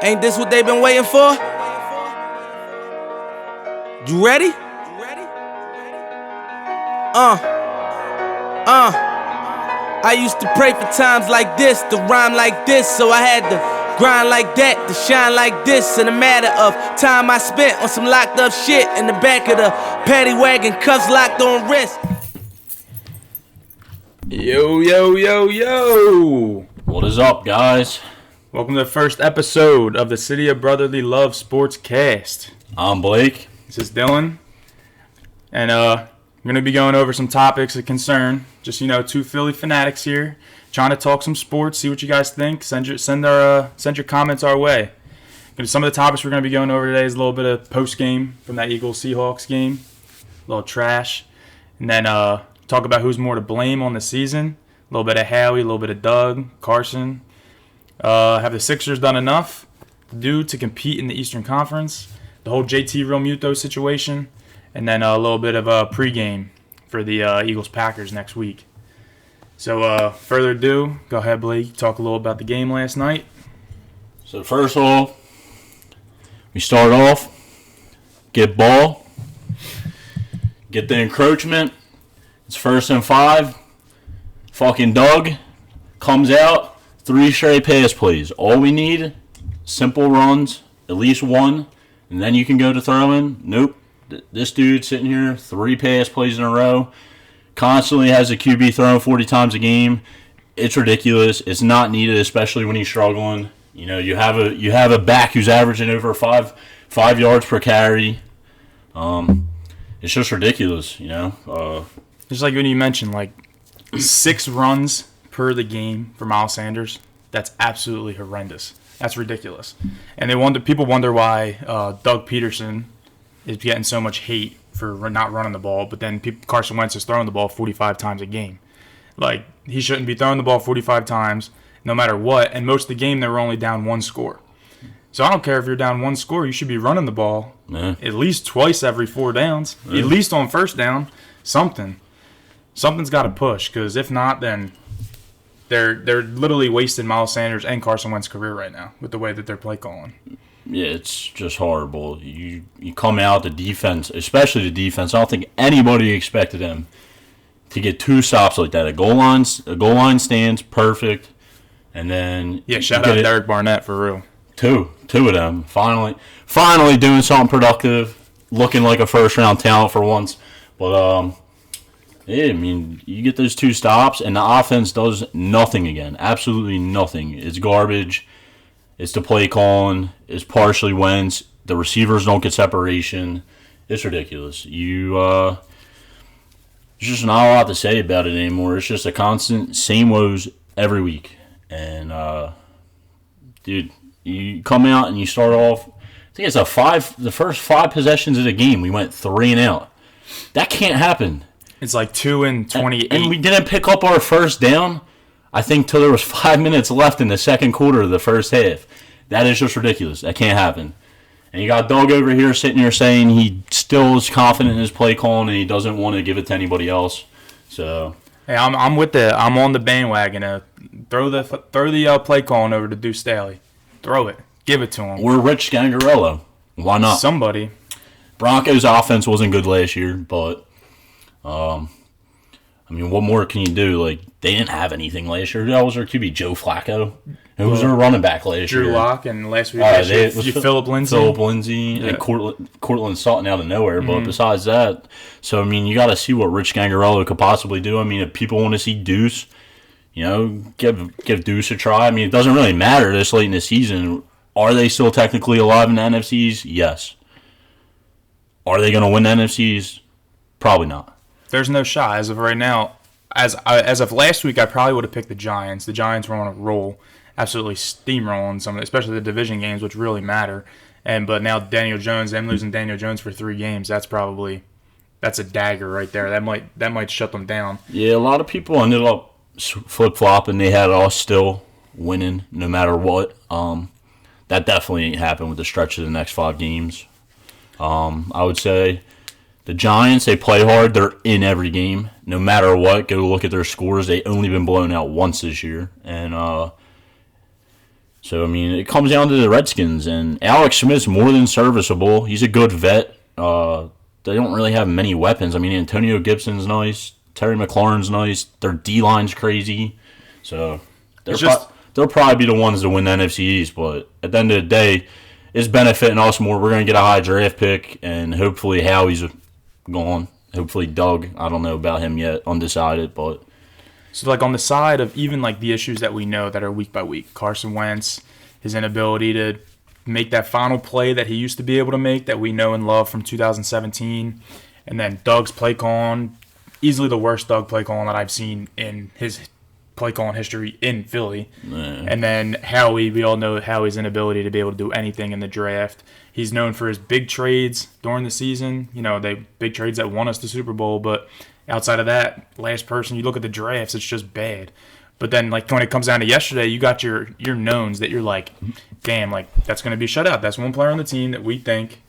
Ain't this what they been waiting for? You ready? I used to pray for times like this, to rhyme like this, so I had to grind like that, to shine like this. In a matter of time I spent on some locked up shit in the back of the paddy wagon, cuffs locked on wrist. Yo, yo, yo, yo! What is up, guys? Welcome to the first episode of the City of Brotherly Love Sportscast. I'm Blake. This is Dylan. And we're going to be going over some topics of concern. Just, two Philly fanatics here, trying to talk some sports, see what you guys think. Send your comments our way. Some of the topics we're going to be going over today is a little bit of post-game from that Eagles-Seahawks game. A little trash. And then talk about who's more to blame on the season. A little bit of Howie, a little bit of Doug, Carson. Have the Sixers done enough to compete in the Eastern Conference? The whole JT REALMUTO situation. And then a little bit of a pregame for the Eagles-Packers next week. So, further ado, go ahead, Blake. Talk a little about the game last night. So, first of all, we start off, get ball, get the encroachment. It's 1st and 5. Fucking Doug comes out, 3 straight pass plays. All we need, simple runs, at least one, and then you can go to throwing. Nope. This dude sitting here, 3 pass plays in a row, constantly has a QB throwing 40 times a game. It's ridiculous. It's not needed, especially when he's struggling. You have a back who's averaging over five yards per carry. It's just ridiculous, Just like when you mentioned, 6 runs per the game for Miles Sanders. That's absolutely horrendous. That's ridiculous. And people wonder why Doug Peterson is getting so much hate for not running the ball, but then Carson Wentz is throwing the ball 45 times a game. He shouldn't be throwing the ball 45 times no matter what, and most of the game they were only down 1 score. So I don't care if you're down 1 score, you should be running the ball at least twice every 4 downs, at least on first down, something. Something's got to push, because if not, then they're literally wasting Miles Sanders and Carson Wentz's career right now with the way that they're play calling. Yeah, it's just horrible. You come out, the defense, especially the defense, I don't think anybody expected them to get 2 stops like that. A goal line stands, perfect, and then... Yeah, shout out Derek Barnett for real. 2 of them. Finally doing something productive, looking like a first-round talent for once. But, yeah, you get those 2 stops, and the offense does nothing again. Absolutely nothing. It's garbage. It's the play calling. It's partially Wentz. The receivers don't get separation. It's ridiculous. There's just not a lot to say about it anymore. It's just a constant same woes every week. And, dude, you come out and you start off, I think it's the first 5 possessions of the game, we went 3 and out. That can't happen. It's 2 and 28. And we didn't pick up our first down, I think, till there was 5 minutes left in the second quarter of the first half. That is just ridiculous. That can't happen. And you got Doug over here sitting here saying he still is confident in his play calling and he doesn't want to give it to anybody else. So, hey, I'm on the bandwagon. Throw the play calling over to Deuce Staley. Throw it. Give it to him. Or Rich Scangarello. Why not? Somebody. Broncos' offense wasn't good last year, but what more can you do? They didn't have anything last year. That was their QB, Joe Flacco. Who was their running back last year? Drew Lock, and last week Phillip Lindsay. And Cortland Sutton out of nowhere. But besides that, so, you got to see what Rich Scangarello could possibly do. If people want to see Deuce, give Deuce a try. It doesn't really matter this late in the season. Are they still technically alive in the NFCs? Yes. Are they going to win the NFCs? Probably not. There's no shot as of right now. As of last week, I probably would have picked the Giants. The Giants were on a roll, absolutely steamrolling some, especially the division games, which really matter. But now Daniel Jones, them losing Daniel Jones for 3 games, that's a dagger right there. That might shut them down. Yeah, a lot of people ended up flip-flopping. They had us still winning no matter what. That definitely ain't happened with the stretch of the next 5 games. I would say the Giants, they play hard. They're in every game. No matter what, go look at their scores. They've only been blown out once this year. And So, I mean, it comes down to the Redskins, and Alex Smith's more than serviceable. He's a good vet. They don't really have many weapons. I mean, Antonio Gibson's nice. Terry McLaurin's nice. Their D-line's crazy. So, they'll probably be the ones to win the NFC East, but at the end of the day, it's benefiting us more. We're going to get a high draft pick, and hopefully Howie's gone. Hopefully Doug. I don't know about him yet. Undecided, but... So, like, on the side of even, like, the issues that we know that are week by week, Carson Wentz, his inability to make that final play that he used to be able to make that we know and love from 2017, and then Doug's play calling, easily the worst Doug play calling that I've seen in his play calling history in Philly. And then Howie, we all know Howie's inability to be able to do anything in the draft. He's known for his big trades during the season, big trades that won us the Super Bowl, but outside of that, last person, you look at the drafts, it's just bad. But then, like, when it comes down to yesterday, you got your knowns that you're like, damn, like, that's going to be shut out. That's one player on the team that we think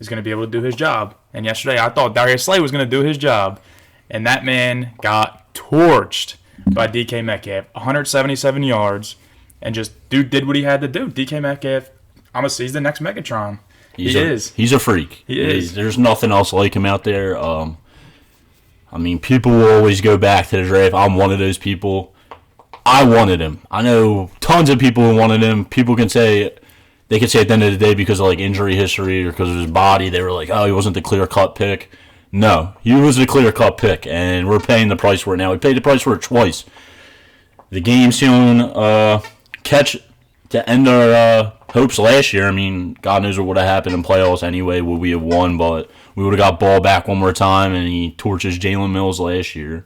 is going to be able to do his job. And yesterday, I thought Darius Slay was going to do his job. And that man got torched by DK Metcalf, 177 yards, and just, dude did what he had to do. DK Metcalf, I'm going to say he's the next Megatron. He is. He's a freak. He is. There's nothing else like him out there. I mean, people will always go back to the draft. I'm one of those people. I wanted him. I know tons of people who wanted him. People can say, they could say at the end of the day because of, like, injury history or because of his body, they were like, oh, he wasn't the clear-cut pick. No, he was the clear-cut pick, and we're paying the price for it now. We paid the price for it twice. The game soon catch to end our hopes last year. I mean, God knows what would have happened in playoffs anyway, would we have won, but we would have got Ball back one more time, and he torches Jalen Mills last year.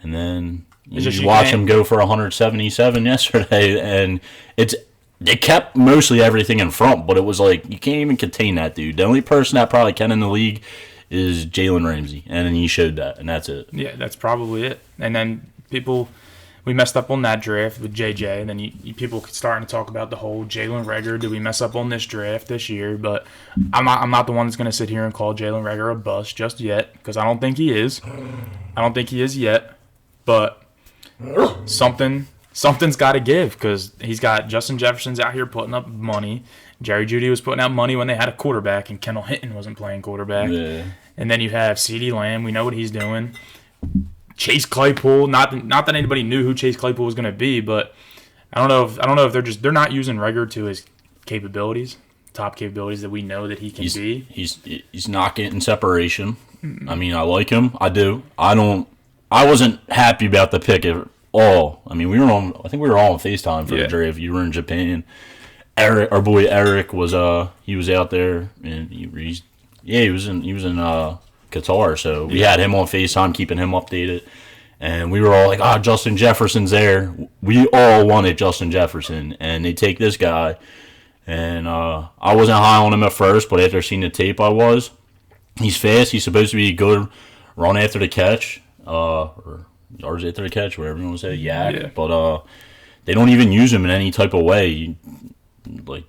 And then you watch him go for 177 yesterday, and they kept mostly everything in front, but it was like, you can't even contain that dude. The only person that probably can in the league is Jalen Ramsey, and then he showed that, and that's it. Yeah, that's probably it. And then we messed up on that draft with JJ, and then people starting to talk about the whole Jalen Reagor. Did we mess up on this draft this year? But I'm not the one that's going to sit here and call Jalen Reagor a bust just yet, because I don't think he is. I don't think he is yet. But something's got to give, because he's got Justin Jefferson's out here putting up money. Jerry Jeudy was putting out money when they had a quarterback, and Kendall Hinton wasn't playing quarterback. Yeah. And then you have CeeDee Lamb. We know what he's doing. Chase Claypool. Not that anybody knew who Chase Claypool was going to be, but I don't know if they're not using Reagor to his capabilities, top capabilities that we know that he can be. He's not getting separation. I mean, I like him. I do. I wasn't happy about the pick at all. I mean, I think we were all on FaceTime for the draft. You were in Japan. Eric, our boy Eric, was he was out there, and he was in Qatar, so we had him on FaceTime, keeping him updated, and we were all like, Justin Jefferson's there. We all wanted Justin Jefferson, and they take this guy, and I wasn't high on him at first, but after seeing the tape, I was. He's fast. He's supposed to be a good run after the catch, or yards after the catch, whatever you want to say, but they don't even use him in any type of way. I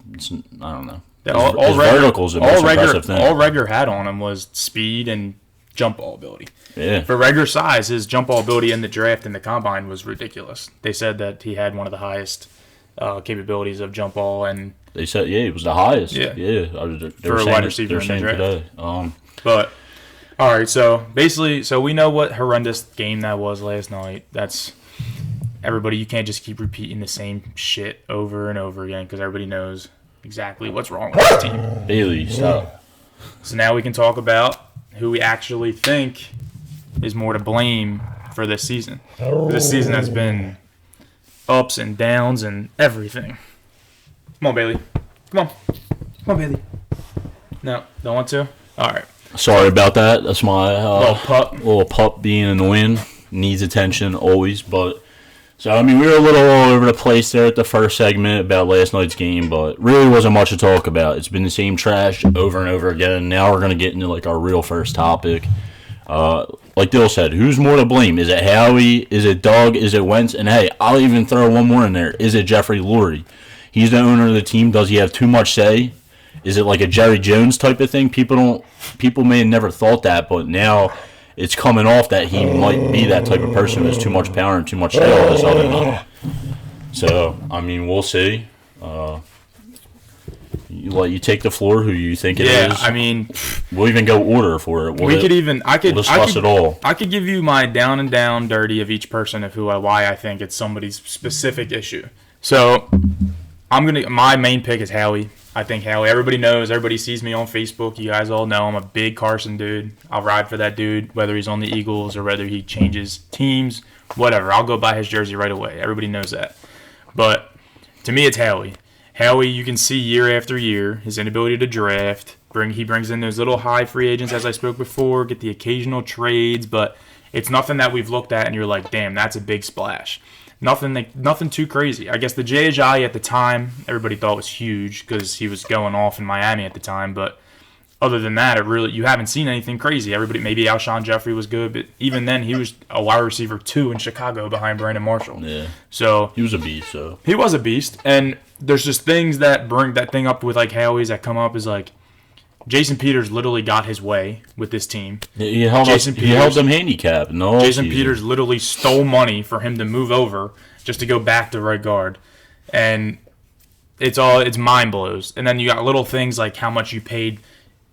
don't know. His verticals are the most impressive thing. All Reagor had on him was speed and jump ball ability. Yeah. For Reagor's size, his jump ball ability in the draft and the combine was ridiculous. They said that he had one of the highest capabilities of jump ball, and they said he was the highest. Yeah. For a wide receiver in the draft. Today. But all right, so basically, we know what horrendous game that was last night. That's everybody. You can't just keep repeating the same shit over and over again, because everybody knows exactly what's wrong with this team. Bailey, stop. So now we can talk about who we actually think is more to blame for this season. This season has been ups and downs and everything. Come on, Bailey. Come on, Bailey. No, don't want to? All right. Sorry about that. That's my little pup being annoying. Needs attention always, but... So, I mean, we were a little all over the place there at the first segment about last night's game, but really wasn't much to talk about. It's been the same trash over and over again. Now we're going to get into, like, our real first topic. Like Dill said, who's more to blame? Is it Howie? Is it Doug? Is it Wentz? And, hey, I'll even throw one more in there. Is it Jeffrey Lurie? He's the owner of the team. Does he have too much say? Is it like a Jerry Jones type of thing? People may have never thought that, but now... it's coming off that he might be that type of person who has too much power and too much say all of a sudden. So, I mean, we'll see. You take the floor. Who you think it is? Yeah, I mean, we'll even go order for it. We'll discuss it all. I could give you my down and down dirty of each person of why I think it's somebody's specific issue. So my main pick is Howie. I think Howie. Everybody knows. Everybody sees me on Facebook. You guys all know I'm a big Carson dude. I'll ride for that dude, whether he's on the Eagles or whether he changes teams, whatever. I'll go buy his jersey right away. Everybody knows that. But to me, it's Howie. Howie, you can see year after year his inability to draft. He brings in those little high free agents, as I spoke before, get the occasional trades, but it's nothing that we've looked at and you're like, damn, that's a big splash. Nothing too crazy. I guess the Jay Ajayi at the time, everybody thought was huge because he was going off in Miami at the time, but other than that, you haven't seen anything crazy. Maybe Alshon Jeffrey was good, but even then, he was a wide receiver 2 in Chicago behind Brandon Marshall. Yeah. So he was a beast. So he was a beast, and there's just things that bring that thing up with like Howie's that come up is like Jason Peters literally got his way with this team. He held them handicapped. No, Jason Peters literally stole money for him to move over just to go back to right guard, and it's mind blows. And then you got little things like how much you paid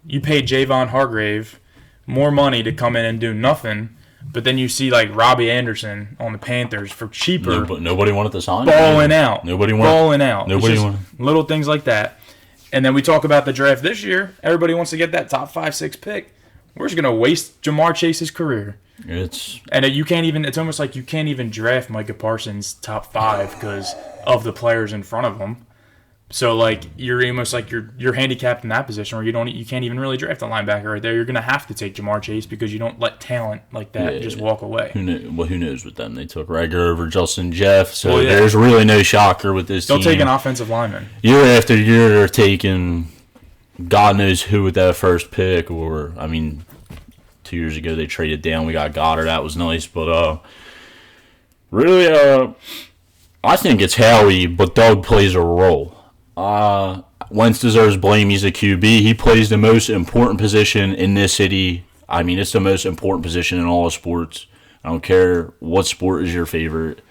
Javon Hargrave more money to come in and do nothing, but then you see like Robbie Anderson on the Panthers for cheaper. But nobody wanted to sign him. Balling out. Nobody wanted. Little things like that. And then we talk about the draft this year. Everybody wants to get that top 5-6 pick. We're just gonna waste Jamar Chase's career. It's almost like you can't even draft Micah Parsons top 5 because of the players in front of him. So like you're almost like you're handicapped in that position where you can't even really draft a linebacker right there. You're gonna have to take Jamar Chase because you don't let talent like that just walk away. Who knows with them? They took Rager over Justin Jeff, so there's really no shocker with this team. They'll take an offensive lineman. Year after year, they're taking God knows who with that first pick. Or 2 years ago they traded down. We got Goddard. That was nice, but really, I think it's Howie, but Doug plays a role. Wentz deserves blame. He's a QB. He plays the most important position in this city. It's the most important position in all of sports. I don't care what sport is your favorite.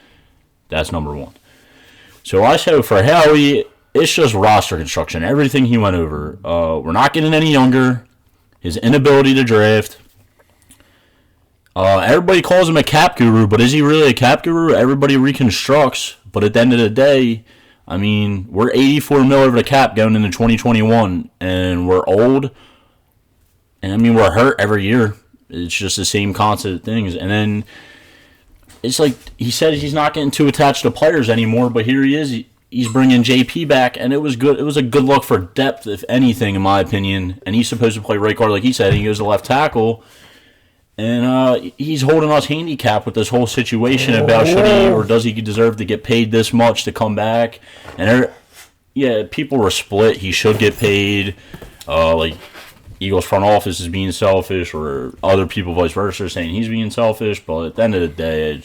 That's number one. So I say for Howie, it's just roster construction. Everything he went over. We're not getting any younger. His inability to draft. Everybody calls him a cap guru, but is he really a cap guru? Everybody reconstructs, but at the end of the day, we're $84 million over the cap going into 2021, and we're old, and we're hurt every year. It's just the same constant things. And then it's like he said he's not getting too attached to players anymore, but here he is. He's bringing JP back, and it was good. It was a good look for depth, if anything, in my opinion. And he's supposed to play right guard, like he said. He goes to left tackle. And he's holding us handicapped with this whole situation about should he or does he deserve to get paid this much to come back. And people were split. He should get paid. Like Eagles front office is being selfish, or other people vice versa saying he's being selfish. But at the end of the day,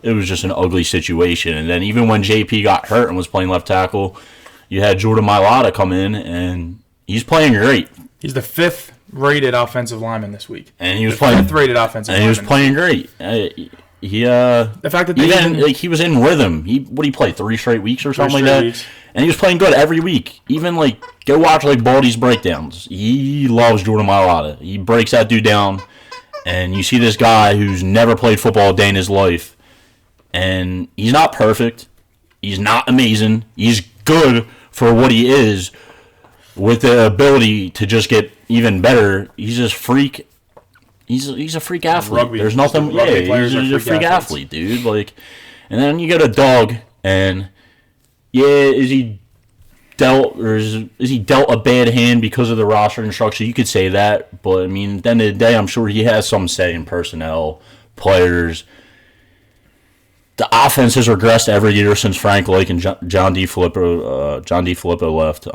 it was just an ugly situation. And then even when JP got hurt and was playing left tackle, you had Jordan Mailata come in, and he's playing great. He's the 5th rated offensive lineman this week. And he was playing 5th rated offensive lineman. And he was playing great. The fact that he was in rhythm. He play 3 straight weeks or something like that. Weeks. And he was playing good every week. Even go watch Baldy's breakdowns. He loves Jordan Mailata. He breaks that dude down, and you see this guy who's never played football a day in his life, and he's not perfect. He's not amazing. He's good for what he is, with the ability to just get even better. He's just freak. He's a freak athlete. Rugby. There's nothing. He's a freak athlete, dude. And then you go to Doug, and is he dealt a bad hand because of the roster construction? You could say that, but at the end of the day, I'm sure he has some say in personnel, players. The offense has regressed every year since Frank Lake and John D. Filippo left.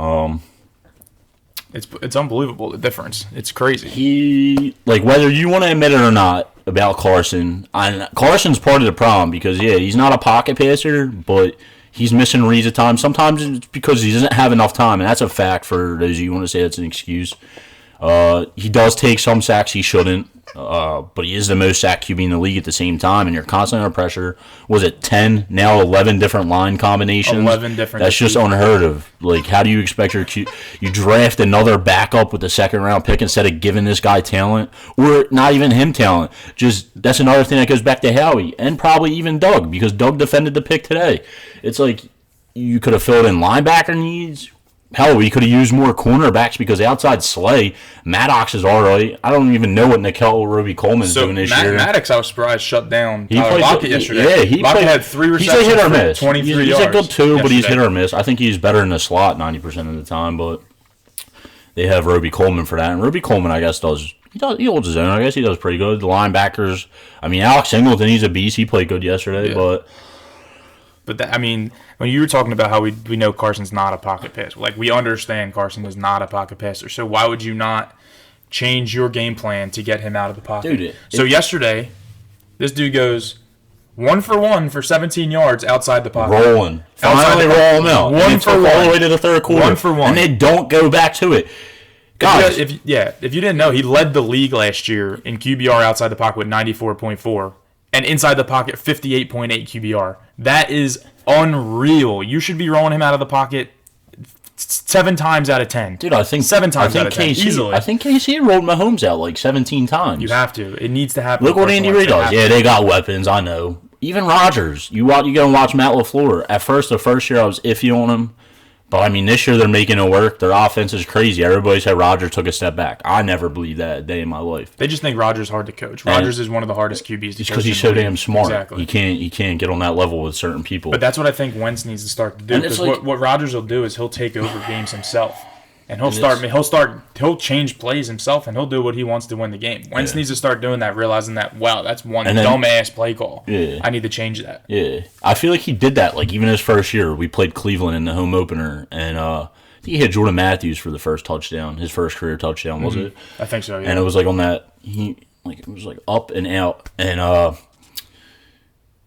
It's unbelievable, the difference. It's crazy. He, whether you want to admit it or not about Carson, Carson's part of the problem because, he's not a pocket passer, but he's missing reads at times. Sometimes it's because he doesn't have enough time, and that's a fact for those of you who want to say that's an excuse. He does take some sacks he shouldn't. but he is the most sacked QB in the league at the same time, and you're constantly under pressure. Was it 10, now 11 different line combinations? 11 different. That's just unheard of. Like, how do you expect you draft another backup with the second-round pick instead of giving this guy talent? Or not even him talent. Just, that's another thing that goes back to Howie, and probably even Doug, because Doug defended the pick today. It's like, you could have filled in linebacker needs. Hell, we could have used more cornerbacks because outside Slay, Maddox is all right. I don't even know what Nickel Roby-Coleman's doing this year. Maddox, I was surprised, shut down He Tyler played Lockett yesterday. Yeah, Lockett had 3 receptions. He's a hit or miss. 23 he's yards. He's a good too, yesterday. But he's hit or miss. I think he's better in the slot 90% of the time, but they have Roby-Coleman for that. And Roby-Coleman, I guess, he holds his own. I guess he does pretty good. The linebackers, I mean, Alex Singleton, he's a beast. He played good yesterday, but I mean, when you were talking about how we know Carson's not a pocket passer, like, we understand Carson is not a pocket passer, so why would you not change your game plan to get him out of the pocket? Dude, so yesterday, this dude goes 1 for 1 for 17 yards outside the pocket. Rolling. Finally roll him out. 1 for 1. All the way to the third quarter. 1 for 1. And they don't go back to it. Guys. If you didn't know, he led the league last year in QBR outside the pocket with 94.4. And inside the pocket, 58.8 QBR. That is unreal. You should be rolling him out of the pocket 7 times out of 10. Dude, I think 7 times out of 10. Easily. I think KC rolled Mahomes out like 17 times. You have to. It needs to happen. Look what Andy Reid does. Yeah, they got weapons. I know. Even Rodgers. You go and watch Matt LaFleur. At first, the first year, I was iffy on him. But, I mean, this year they're making it work. Their offense is crazy. Everybody said Rodgers took a step back. I never believed that a day in my life. They just think Rodgers hard to coach. Rodgers is one of the hardest QBs to coach. It's because he's so damn smart. Exactly. He can't get on that level with certain people. But that's what I think Wentz needs to start to do. Because what Rodgers will do is he'll take over games himself. And he'll change plays himself, and he'll do what he wants to win the game. Wentz needs to start doing that, realizing that, wow, that's one dumbass play call. Yeah. I need to change that. Yeah. I feel like he did that. Like, even his first year, we played Cleveland in the home opener, and he hit Jordan Matthews for the first touchdown, his first career touchdown, was it? I think so, yeah. And it was like on that, it was like up and out, and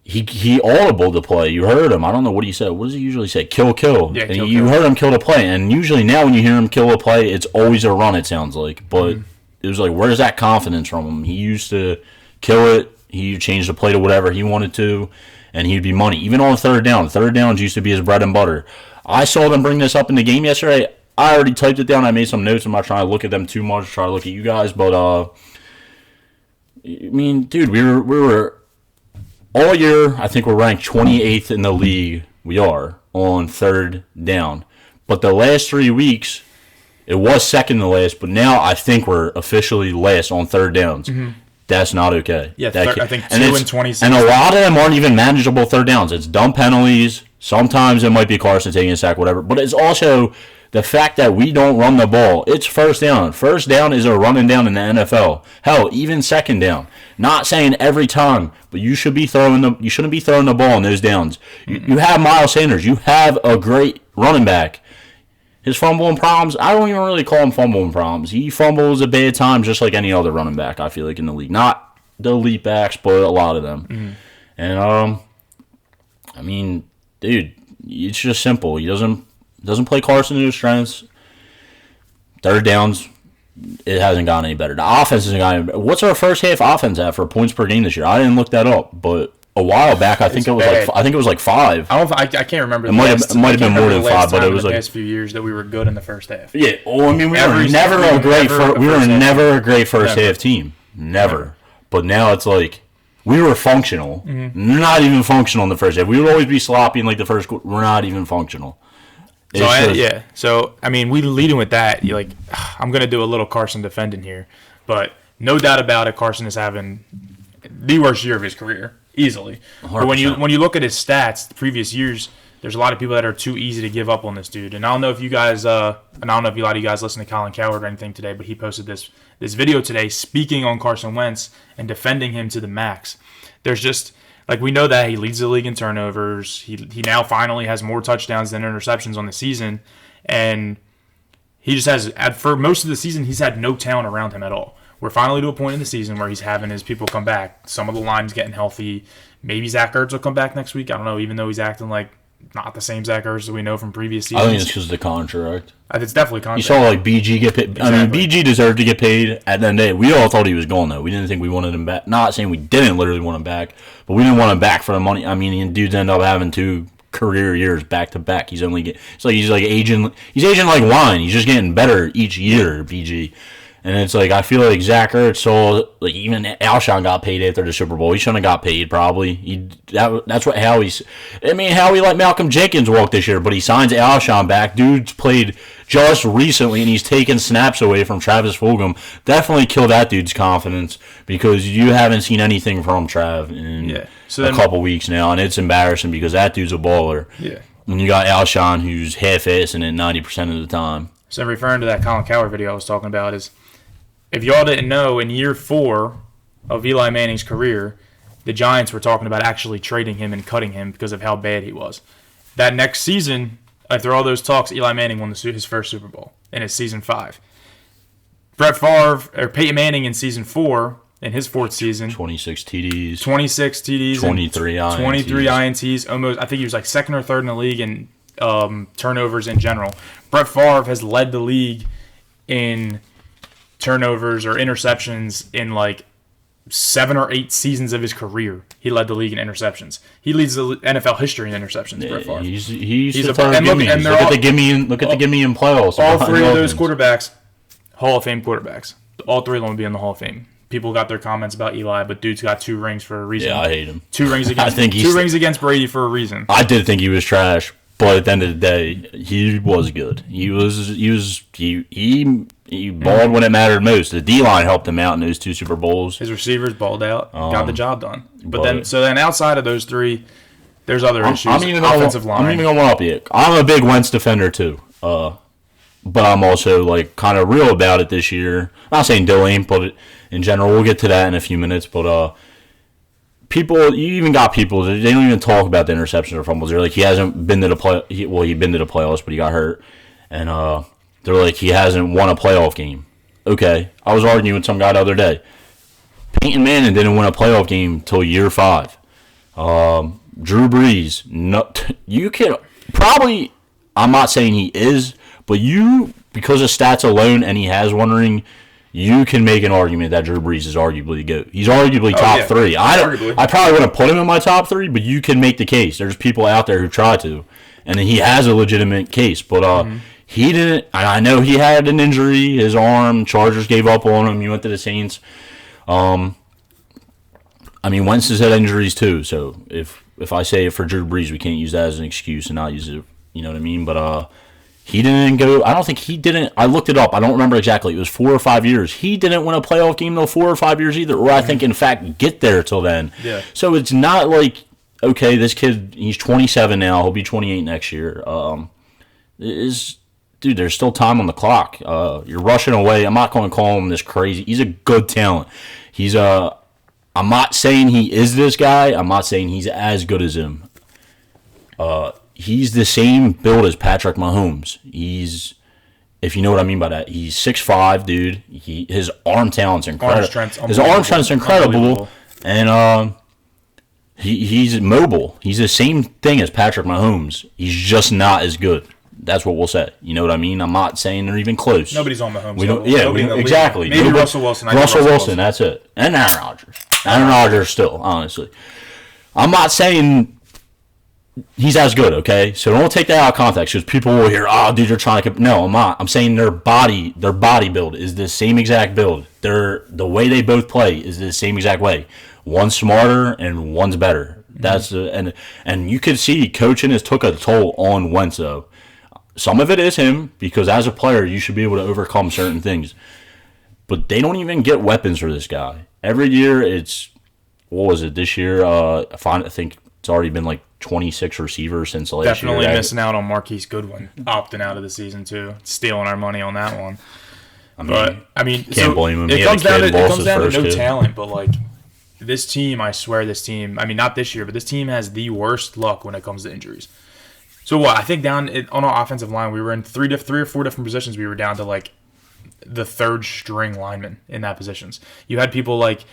he audibled the play. You heard him. I don't know what he said. What does he usually say? Kill. Yeah, and kill. You heard him kill the play. And usually now when you hear him kill a play, it's always a run, it sounds like. But it was like, where's that confidence from him? He used to kill it. He changed the play to whatever he wanted to, and he'd be money. Even on third down. Third downs used to be his bread and butter. I saw them bring this up in the game yesterday. I already typed it down. I made some notes. I'm not trying to look at them too much, try to look at you guys. But, I mean, dude, we were all year, I think we're ranked 28th in the league. We are on third down. But the last 3 weeks, it was second to last, but now I think we're officially last on third downs. Mm-hmm. That's not okay. Yeah, I think 2 and 26. And a lot of them aren't even manageable third downs. It's dumb penalties. Sometimes it might be Carson taking a sack, whatever. But it's also the fact that we don't run the ball. It's first down. First down is a running down in the NFL. Hell, even second down. Not saying every time, but you shouldn't be throwing the ball on those downs. You have Miles Sanders. You have a great running back. His fumbling problems, I don't even really call him fumbling problems. He fumbles at bad times just like any other running back, I feel like, in the league. Not the elite backs, but a lot of them. Mm-hmm. And, I mean, dude, it's just simple. He doesn't play Carson to his strengths. Third downs, it hasn't gotten any better. The offense hasn't gotten any better. What's our first half offense at for points per game this year? I didn't look that up, but a while back, I think it was like 5. I can't remember. It might have been more than 5, but it was the like past few years that we were good in the first half. Yeah, well, I mean, we were never a great first half team, never. But now it's like we were functional, not even functional in the first half. We would always be sloppy in like the first quarter. We're not even functional. So I mean, we leading with that. You're like, I'm gonna do a little Carson defending here, but no doubt about it, Carson is having the worst year of his career. Easily. 100%. But when you look at his stats, the previous years, there's a lot of people that are too easy to give up on this dude. And I don't know if you guys, a lot of you guys listen to Colin Cowherd or anything today, but he posted this video today speaking on Carson Wentz and defending him to the max. There's just, like, we know that he leads the league in turnovers. He now finally has more touchdowns than interceptions on the season. And he just has, for most of the season, he's had no talent around him at all. We're finally to a point in the season where he's having his people come back. Some of the line's getting healthy. Maybe Zach Ertz will come back next week. I don't know, even though he's acting like not the same Zach Ertz that we know from previous I seasons. think it's because of the contract. It's definitely contract. You saw like BG get paid. Exactly. I mean, BG deserved to get paid at the end of the day. We all thought he was gone though. We didn't think we wanted him back. Not saying we didn't literally want him back, but we didn't want him back for the money. I mean, dudes end up having 2 career years back to back. He's aging. He's aging like wine. He's just getting better each year, BG. And it's like I feel like Zach Ertz saw like even Alshon got paid after the Super Bowl. He shouldn't have got paid probably. That's what Howie's. I mean, Howie let Malcolm Jenkins walk this year, but he signs Alshon back. Dude's played just recently, and he's taken snaps away from Travis Fulgham. Definitely killed that dude's confidence because you haven't seen anything from Trav in a couple weeks now, and it's embarrassing because that dude's a baller. Yeah. And you got Alshon who's half-assing it 90% of the time. So referring to that Colin Cowherd video I was talking about is, if y'all didn't know, in year 4 of Eli Manning's career, the Giants were talking about actually trading him and cutting him because of how bad he was. That next season, after all those talks, Eli Manning won his first Super Bowl in his season 5. Peyton Manning in season 4, in his 4th season, 26 TDs, 23 INTs. 23 INTs. Almost, I think he was like 2nd or 3rd in the league in turnovers in general. Brett Favre has led the league in turnovers or interceptions in like 7 or 8 seasons of his career. He led the league in interceptions. He leads the NFL history in interceptions. Brett Favre. He's a look at the gimme in playoffs. All 3 of those quarterbacks, Hall of Fame quarterbacks. All 3 of them will be in the Hall of Fame. People got their comments about Eli, but dude's got 2 rings for a reason. Yeah, I hate him. 2 rings against. Rings against Brady for a reason. I did think he was trash, but at the end of the day, he was good. He balled when it mattered most. The D-line helped him out in those 2 Super Bowls. His receivers balled out, got the job done. But then outside of those 3, there's other issues. Offensive line. I'm even going to one up you. I'm a big Wentz defender too. But I'm also like kind of real about it this year. I'm not saying Dill ain't, but in general, we'll get to that in a few minutes. But you even got people, they don't even talk about the interceptions or fumbles. They're like, he hasn't been to the he'd been to the playoffs, but he got hurt. And they're like, he hasn't won a playoff game. Okay. I was arguing with some guy the other day. Peyton Manning didn't win a playoff game till year 5. Drew Brees, no, you can probably, I'm not saying he is, but because of stats alone and he has one ring, you can make an argument that Drew Brees is arguably the GOAT. He's arguably top 3. I probably wouldn't put him in my top 3, but you can make the case. There's people out there who try to, and he has a legitimate case. But he didn't. I know he had an injury. His arm. Chargers gave up on him. He went to the Saints. I mean, Wentz has had injuries too. So if I say it for Drew Brees, we can't use that as an excuse and not use it. You know what I mean? But he didn't go. I don't think he didn't. I looked it up. I don't remember exactly. It was 4 or 5 years. He didn't win a playoff game though 4 or 5 years either. Or I think in fact get there till then. Yeah. So it's not like, okay, this kid, he's 27 now. He'll be 28 next year. Dude, there's still time on the clock. You're rushing away. I'm not going to call him this crazy. He's a good talent. I'm not saying he is this guy. I'm not saying he's as good as him. He's the same build as Patrick Mahomes. If you know what I mean by that, he's 6'5", dude. His arm talent's incredible. His arm strength's incredible, and he's mobile. He's the same thing as Patrick Mahomes. He's just not as good. That's what we'll say. You know what I mean? I'm not saying they're even close. Nobody's on Mahomes. Exactly. Maybe Russell Wilson. Russell Wilson, that's it. And Aaron Rodgers. Aaron Rodgers still, honestly. I'm not saying he's as good, okay? So don't take that out of context because people will hear, oh, dude, you're trying to... No, I'm not. I'm saying their body build is the same exact build. The way they both play is the same exact way. One's smarter and one's better. That's and you can see coaching has took a toll on Wentz, though. Some of it is him, because as a player, you should be able to overcome certain things. But they don't even get weapons for this guy. Every year, what was it, this year? I think it's already been like 26 receivers since last year. Definitely missing out on Marquise Goodwin, opting out of the season, too. Stealing our money on that one. Can't blame him. It comes down to no talent, but like, this team, I swear this team, not this year, but this team has the worst luck when it comes to injuries. So what? I think on our offensive line, we were in 3 or 4 different positions. We were down to like the 3rd string lineman in that positions. You had people like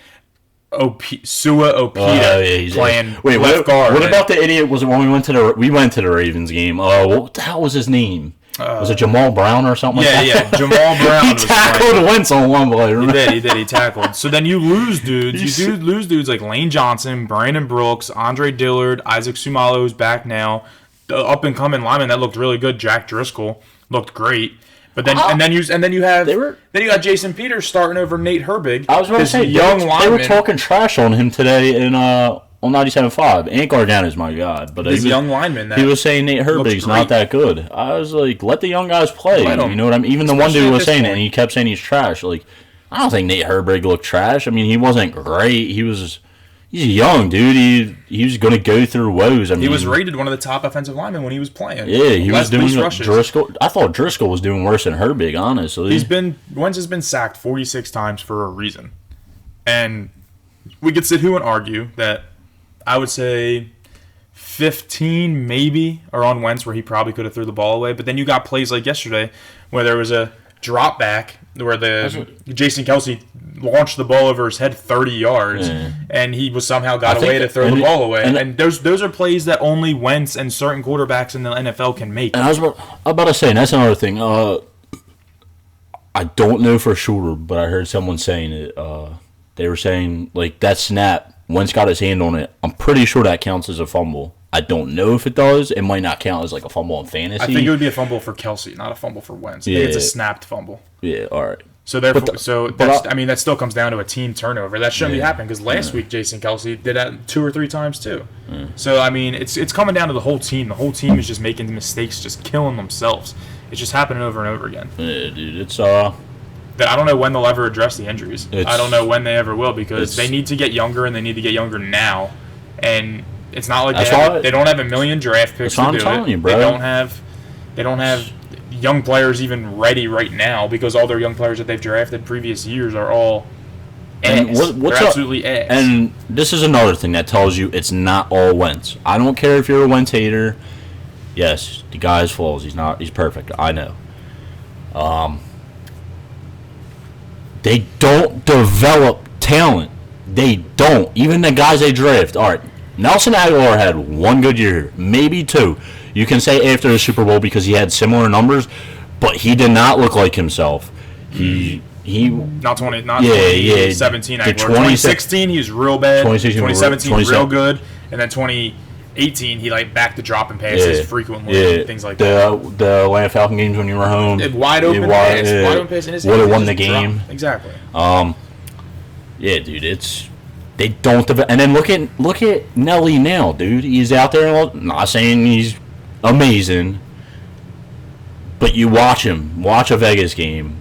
Sua Opeta playing left guard. What about the idiot? Was it when we went to the Ravens game? What the hell was his name? Was it Jamal Brown or something? Yeah, Jamal Brown. He tackled Wentz on one play. He did. He tackled. So then you lose dudes. You lose dudes like Lane Johnson, Brandon Brooks, Andre Dillard, Isaac Sumalo, who's back now. The up and coming lineman that looked really good, Jack Driscoll, looked great. But then and then you got Jason Peters starting over Nate Herbig. I was going to say they were talking trash on him today in on 97.5. Ant Gargano's my god, but he's a young lineman. He was saying Nate Herbig's not that good. I was like, let the young guys play. You know what I mean? Even the one dude was saying it, and he kept saying he's trash. Like, I don't think Nate Herbig looked trash. I mean, he wasn't great. He's a young dude. He was going to go through woes. I mean, he was rated one of the top offensive linemen when he was playing. Yeah, he was doing Driscoll. I thought Driscoll was doing worse than Herbig, honestly. Wentz has been sacked 46 times for a reason, and we could sit here and argue that. I would say 15 maybe are on Wentz where he probably could have threw the ball away. But then you got plays like yesterday where there was a drop back where Jason Kelce launched the ball over his head 30 yards and he was somehow got away to throw the ball away. And those are plays that only Wentz and certain quarterbacks in the NFL can make. And I was about to say, and that's another thing. I don't know for sure, but I heard someone saying it. They were saying, like, that snap, Wentz got his hand on it. I'm pretty sure that counts as a fumble. I don't know if it does. It might not count as like a fumble in fantasy. I think it would be a fumble for Kelce, not a fumble for Wentz. I think it's a snapped fumble. Yeah, all right. So therefore, that still comes down to a team turnover. That shouldn't be happening because last week Jason Kelce did that 2 or 3 times too. So I mean, it's coming down to the whole team. The whole team is just making mistakes, just killing themselves. It's just happening over and over again. Yeah, dude. It's I don't know when they'll ever address the injuries. I don't know when they ever will because they need to get younger and they need to get younger now. And it's not like they don't have a million draft picks to do it. You, bro. They don't have young players even ready right now because all their young players that they've drafted previous years are all ass. They're absolutely ass. And this is another thing that tells you it's not all Wentz. I don't care if you're a Wentz hater. Yes, the guy has flaws. He's perfect. I know. They don't develop talent. They don't. Even the guys they draft. All right, Nelson Aguilar had 1 good year, maybe 2. You can say after the Super Bowl because he had similar numbers, but he did not look like himself. He not 2017 Aguilar. 2016 he was real bad. 2017 real good, and then 2018 he backed to dropping passes frequently, and things like that. The Atlanta Falcon games when you were home, wide open pass in his would have won the game. Exactly. Yeah, dude, they don't develop. And then look at Nelly now, dude. He's out there. Not saying he's amazing, but you watch a Vegas game.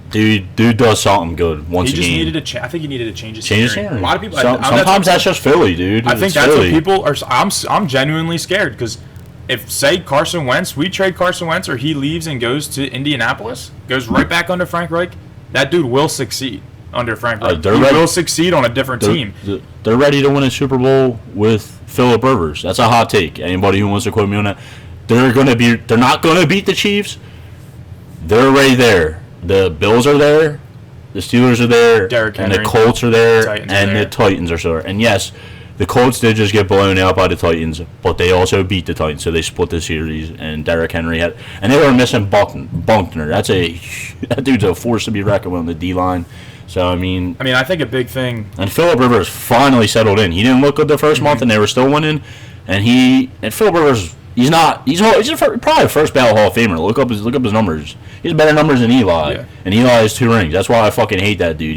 Dude does something good once a game. I think he needed to change his scenery. A lot of people. Sometimes that's just Philly, dude. I think that's what people are. I'm genuinely scared because if say Carson Wentz, we trade Carson Wentz or he leaves and goes to Indianapolis, goes right back under Frank Reich, that dude will succeed under Frank Reich. He will succeed on a different team. They're ready to win a Super Bowl with Phillip Rivers. That's a hot take. Anybody who wants to quote me on that, they're not going to beat the Chiefs. They're already there. The Bills are there, the Steelers are there, and the Colts are there, and the Titans are there. And yes, the Colts did just get blown out by the Titans, but they also beat the Titans, so they split the series. And Derrick Henry and they were missing Buckner. That dude's a force to be reckoned with on the D line. So I mean, I think a big thing. And Phillip Rivers finally settled in. He didn't look good the first month, and they were still winning. And Phillip Rivers. He's probably a first ballot Hall of Famer. Look up his numbers. He has better numbers than Eli, and Eli has 2 rings. That's why I fucking hate that dude.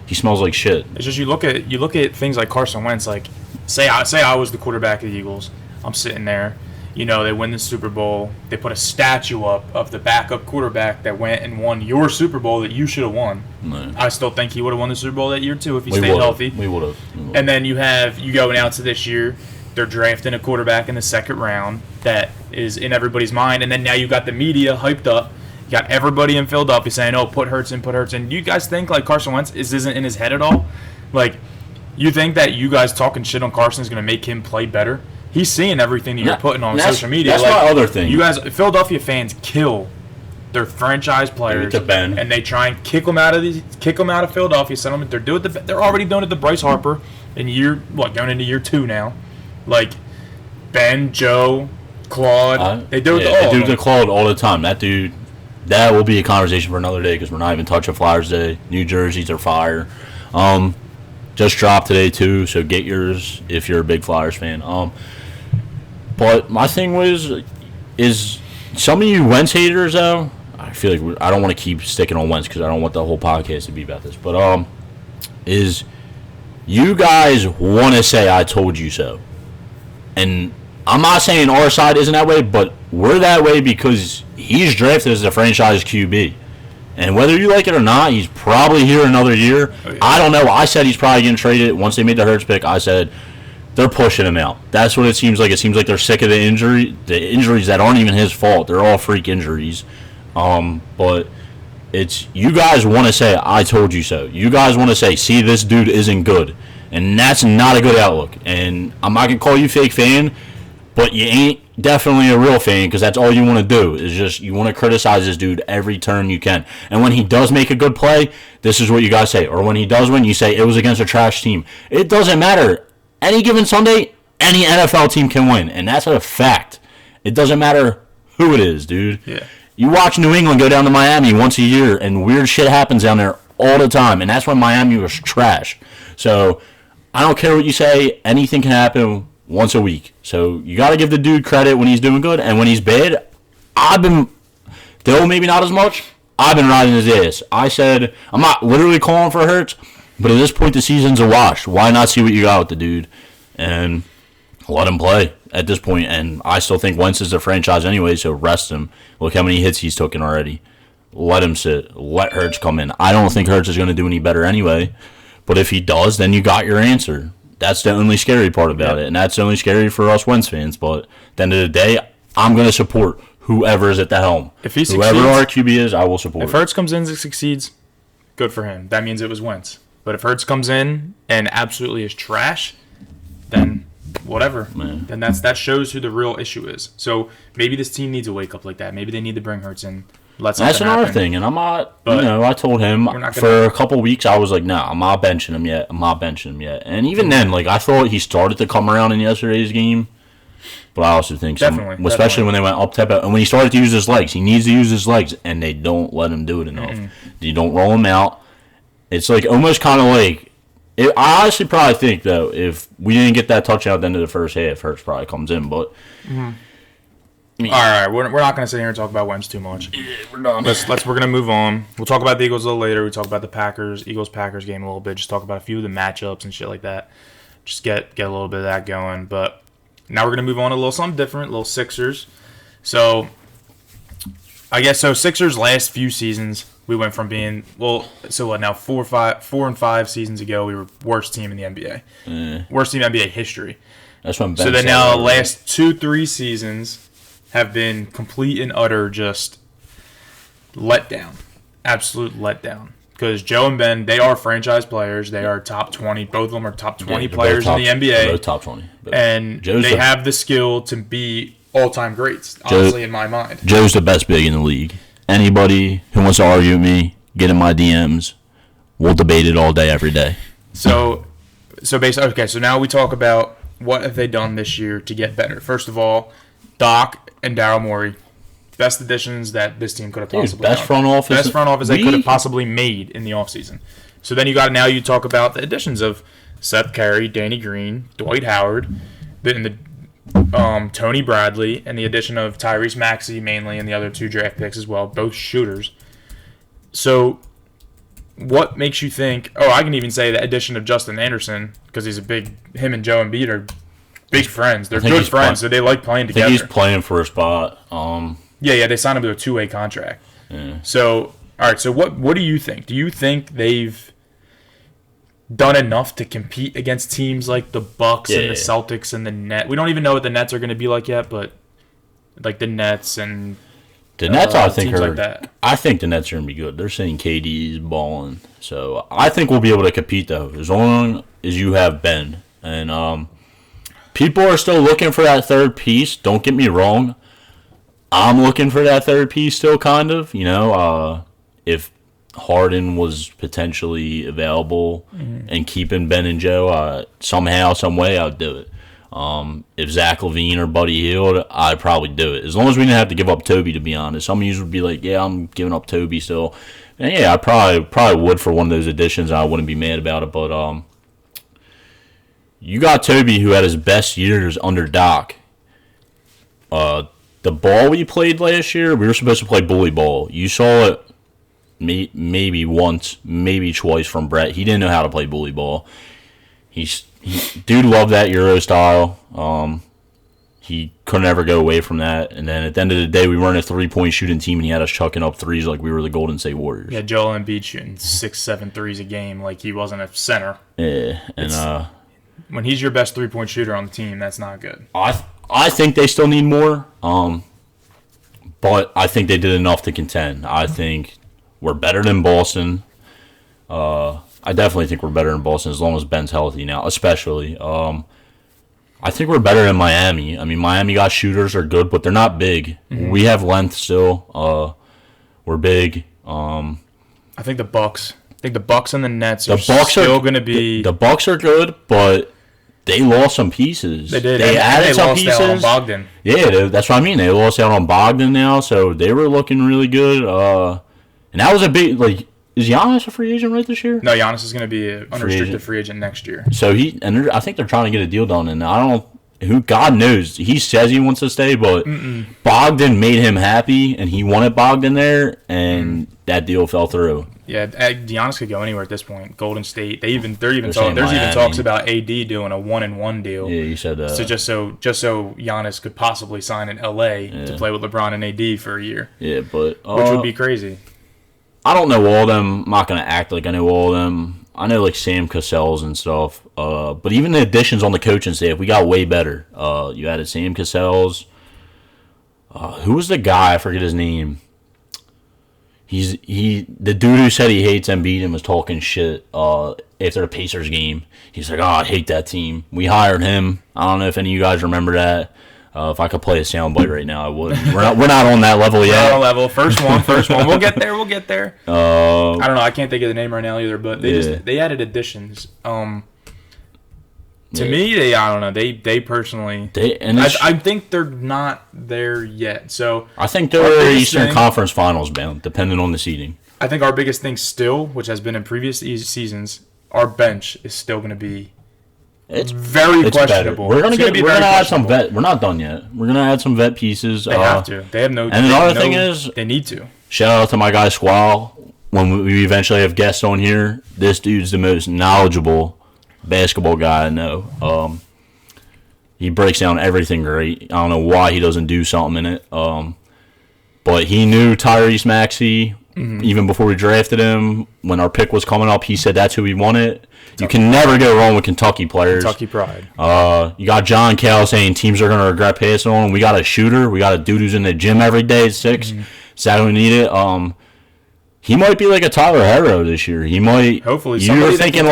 He smells like shit. It's just you look at things like Carson Wentz. Like say I was the quarterback of the Eagles. I'm sitting there. They win the Super Bowl. They put a statue up of the backup quarterback that went and won your Super Bowl that you should have won. No. I still think he would have won the Super Bowl that year too if he stayed healthy. We would have. And then you go out to this year. They're drafting a quarterback in the 2nd round that is in everybody's mind. And then now you got the media hyped up. You got everybody in Philadelphia saying, oh, put Hurts in. Do you guys think, Carson Wentz isn't in his head at all? You think that you guys talking shit on Carson is going to make him play better? He's seeing everything that you're putting on social media. That's my other thing. You guys, Philadelphia fans kill They're franchise players, to Ben. and they try and kick them out of Philadelphia settlement. They're already doing it to Bryce Harper in going into year 2 now. Like Ben, Joe, Claude, they do it to all. They do it to Claude all the time. That dude, that will be a conversation for another day because we're not even touching Flyers Day. New jerseys are fire. Just dropped today too, so get yours if you're a big Flyers fan. But my thing is some of you Wentz haters though. I feel like I don't want to keep sticking on Wentz because I don't want the whole podcast to be about this. But is you guys want to say I told you so, and I'm not saying our side isn't that way, but we're that way because he's drafted as a franchise QB. And whether you like it or not, he's probably here another year. Oh, yeah. I don't know. I said he's probably getting traded. Once they made the Hurts pick, I said they're pushing him out. That's what it seems like. It seems like they're sick of the injuries that aren't even his fault. They're all freak injuries. But it's you guys want to say, I told you so. You guys want to say, see, this dude isn't good. And that's not a good outlook. And I'm not going to call you fake fan, but you ain't definitely a real fan because that's all you want to do is just you want to criticize this dude every turn you can. And when he does make a good play, this is what you guys say. Or when he does win, you say it was against a trash team. It doesn't matter. Any given Sunday, any NFL team can win. And that's a fact. It doesn't matter who it is, dude. Yeah. You watch New England go down to Miami once a year, and weird shit happens down there all the time. And that's when Miami was trash. So I don't care what you say. Anything can happen once a week. So you got to give the dude credit when he's doing good. And when he's bad, though maybe not as much, I've been riding his ass. I said, I'm not literally calling for Hurts, but at this point the season's a wash. Why not see what you got with the dude and let him play at this point? And I still think Wentz is the franchise anyway, so rest him. Look how many hits he's taken already. Let him sit. Let Hurts come in. I don't think Hurts is going to do any better anyway, but if he does, then you got your answer. That's the only scary part about it, and that's only scary for us Wentz fans. But at the end of the day, I'm going to support whoever is at the helm. If he whoever succeeds, our QB is, I will support. If Hurts comes in and succeeds, good for him. That means it was Wentz. But if Hurts comes in and absolutely is trash, then whatever. Man. Then that shows who the real issue is. So maybe this team needs a wake up like that. Maybe they need to bring Hurts in. That's another thing, and I'm not. I told him for a couple weeks. I was like, "No, I'm not benching him yet. I'm not benching him yet." And even then, like I thought he started to come around in yesterday's game, but I also think especially when they went up tempo and when he started to use his legs, he needs to use his legs, and they don't let him do it enough. Mm-hmm. You don't roll him out. It's like almost kind of like. I honestly probably think though, if we didn't get that touchdown at the end of the first half, Hurts probably comes in, but. Mm-hmm. All right, we're not going to sit here and talk about Wentz too much. Yeah, we're done. We're going to move on. We'll talk about the Eagles a little later. We talk about the Eagles-Packers game a little bit. Just talk about a few of the matchups and shit like that. Just get a little bit of that going. But now we're going to move on to a little something different, a little Sixers. So, I guess Sixers last few seasons, we went from being, now 4 and 5 seasons ago, we were worst team in the NBA. Worst team in NBA history. That's what Ben So then now the last 2-3 seasons have been complete and utter just letdown. Absolute letdown. Because Joe and Ben, they are franchise players. They are top 20. Both of them are top 20 players in the NBA. They're both top 20. And they have the skill to be all-time greats, honestly, in my mind. Joe's the best big in the league. Anybody who wants to argue with me, get in my DMs. We'll debate it all day, every day. So basically, okay, so now we talk about what have they done this year to get better. First of all, Doc and Daryl Morey, best additions that this team could have possibly done. Best front office they could have possibly made in the offseason. So then you talk about the additions of Seth Curry, Danny Green, Dwight Howard, and Tony Bradley, and the addition of Tyrese Maxey mainly, and the other 2 draft picks as well, both shooters. So what makes you think, I can even say the addition of Justin Anderson, because him and Joe Embiid are big friends. They're good friends, so they like playing together. I think he's playing for a spot. Yeah, they signed him to a 2-way contract. Yeah. So, all right, so what do you think? Do you think they've done enough to compete against teams like the Bucks and the Celtics and the Nets? We don't even know what the Nets are going to be like yet, but like the Nets and the Nets, I think teams like that. I think the Nets are going to be good. They're saying KD's balling, so I think we'll be able to compete though, as long as you have Ben and people are still looking for that third piece. Don't get me wrong. I'm looking for that third piece still, kind of. If Harden was potentially available and keeping Ben and Joe, somehow, some way, I'd do it. If Zach LaVine or Buddy Hield, I'd probably do it. As long as we didn't have to give up Toby, to be honest. Some of you would be like, yeah, I'm giving up Toby still. And yeah, I probably would for one of those additions. I wouldn't be mad about it. But you got Toby, who had his best years under Doc. The ball we played last year, we were supposed to play bully ball. You saw it maybe once, maybe twice from Brett. He didn't know how to play bully ball. Dude loved that Euro style. He couldn't ever go away from that. And then at the end of the day, we weren't a 3-point shooting team, and he had us chucking up threes like we were the Golden State Warriors. Yeah, Joel Embiid shooting 6-7 threes a game like he wasn't a center. Yeah, and when he's your best 3-point shooter on the team, that's not good. I think they still need more, but I think they did enough to contend. I think we're better than Boston. I definitely think we're better than Boston as long as Ben's healthy now, especially. I think we're better than Miami. I mean, Miami got shooters are good, but they're not big. Mm-hmm. We have length still. We're big. I think the Bucks. And the Nets are still going to be. The Bucks are good, but they lost some pieces. They did. They added some pieces. Out on Bogdan. Yeah, that's what I mean. They lost out on Bogdan now, so they were looking really good. And that was a big Is Giannis a free agent right this year? No, Giannis is going to be an unrestricted free agent next year. So I think they're trying to get a deal done, and God knows, he says he wants to stay, but Bogdan made him happy, and he wanted Bogdan there, and that deal fell through. Yeah, Giannis could go anywhere at this point. Golden State, there's even talks about AD doing a 1-and-1 deal. Yeah, you said that. So just so Giannis could possibly sign in LA to play with LeBron and AD for a year. Yeah, but which would be crazy. I don't know all of them. I'm not gonna act like I know all of them. I know Sam Cassell's and stuff. But even the additions on the coaching staff, we got way better. You added Sam Cassell's. Who was the guy? I forget his name. The dude who said he hates Embiid and was talking shit after the Pacers game. He's like, I hate that team. We hired him. I don't know if any of you guys remember that. If I could play a soundbite right now, I would. We're not on that level yet. Not on level. First one. We'll get there. I don't know. I can't think of the name right now either. But they added additions. To me, I don't know. They personally. I think they're not there yet. So I think they're Eastern Conference Finals bound, depending on the seeding. I think our biggest thing still, which has been in previous seasons, our bench is still going to be. It's very questionable. We're gonna add some vet. We're not done yet. We're gonna add some vet pieces. They have to. They have no. And another thing is, they need to. Shout out to my guy Squall. When we eventually have guests on here, this dude's the most knowledgeable basketball guy I know. He breaks down everything great. I don't know why he doesn't do something in it. But he knew Tyrese Maxey even before we drafted him. When our pick was coming up, he said that's who we wanted. You can never go wrong with Kentucky players. Kentucky pride. You got John Cal saying teams are going to regret passing on him. We got a shooter. We got a dude who's in the gym every day at 6. Exactly we need it. He might be like a Tyler Herro this year. He might. Hopefully, you're thinking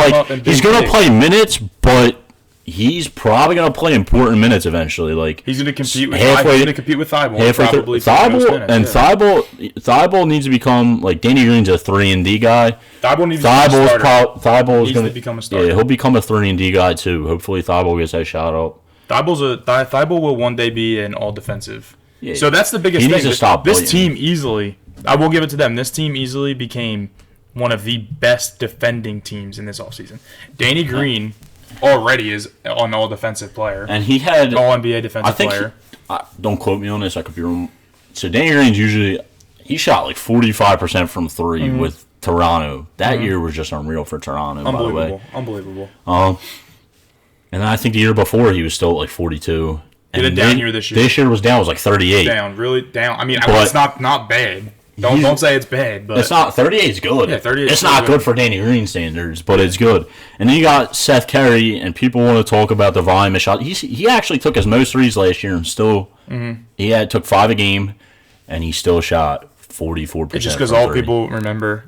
he's going to play minutes, but he's probably going to play important minutes eventually. He's going to compete with Thibault. Probably Thibault needs to become Danny Green's a 3-and-D guy. Thibault needs to become a starter. Yeah, he'll become a 3-and-D guy too. Hopefully Thibault gets that shot up. Thibault will one day be an all defensive. Yeah, so that's the biggest thing. Needs to stop this team easily. I will give it to them. This team easily became one of the best defending teams in this offseason. Danny Green already is an all-defensive player. And he had all-NBA defensive player. Don't quote me on this. I could be wrong. So Danny Green's he shot 45% from 3 with Toronto. That year was just unreal for Toronto, by the way. Unbelievable. And I think the year before he was still at 42. He had a down year this year. This year was down. It was 38. Really down. I mean, it's not bad. Don't say it's bad, but it's not. 38 is good. Yeah, 38. It's not good for Danny Green standards, but it's good. And then you got Seth Curry, and people want to talk about the volume of shots. He actually took his most threes last year, and still he took 5 a game, and he still shot 44%. It's just because all people remember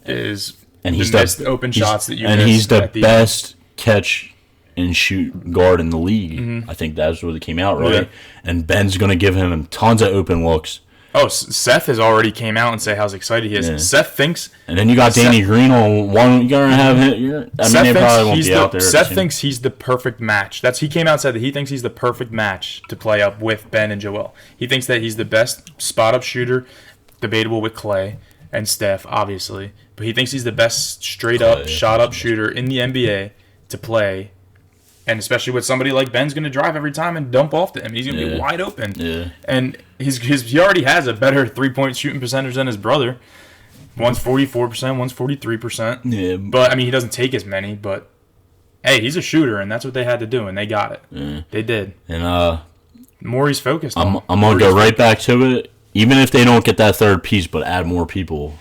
is he's the open shots that you. And he's the best catch and shoot guard in the league. Mm-hmm. I think that's what it came out, right? Yeah. And Ben's going to give him tons of open looks. Oh, Seth has already came out and say how excited he is. Yeah. Seth thinks... And then you got Danny Green on one. You're going to have him. They probably won't be out there. Seth thinks he's the perfect match. He came out and said that he thinks he's the perfect match to play up with Ben and Joel. He thinks that he's the best spot-up shooter, debatable with Clay and Steph, obviously. But he thinks he's the best straight-up, shot-up shooter in the NBA to play. And especially with somebody like Ben's going to drive every time and dump off to him. He's going to be wide open. Yeah. And he already has a better three-point shooting percentage than his brother. One's 44%, one's 43%. Yeah. But, I mean, he doesn't take as many. But, hey, he's a shooter, and that's what they had to do, and they got it. Yeah. They did. And more he's focused on. I'm going to go right back to it. Even if they don't get that third piece, but add more people,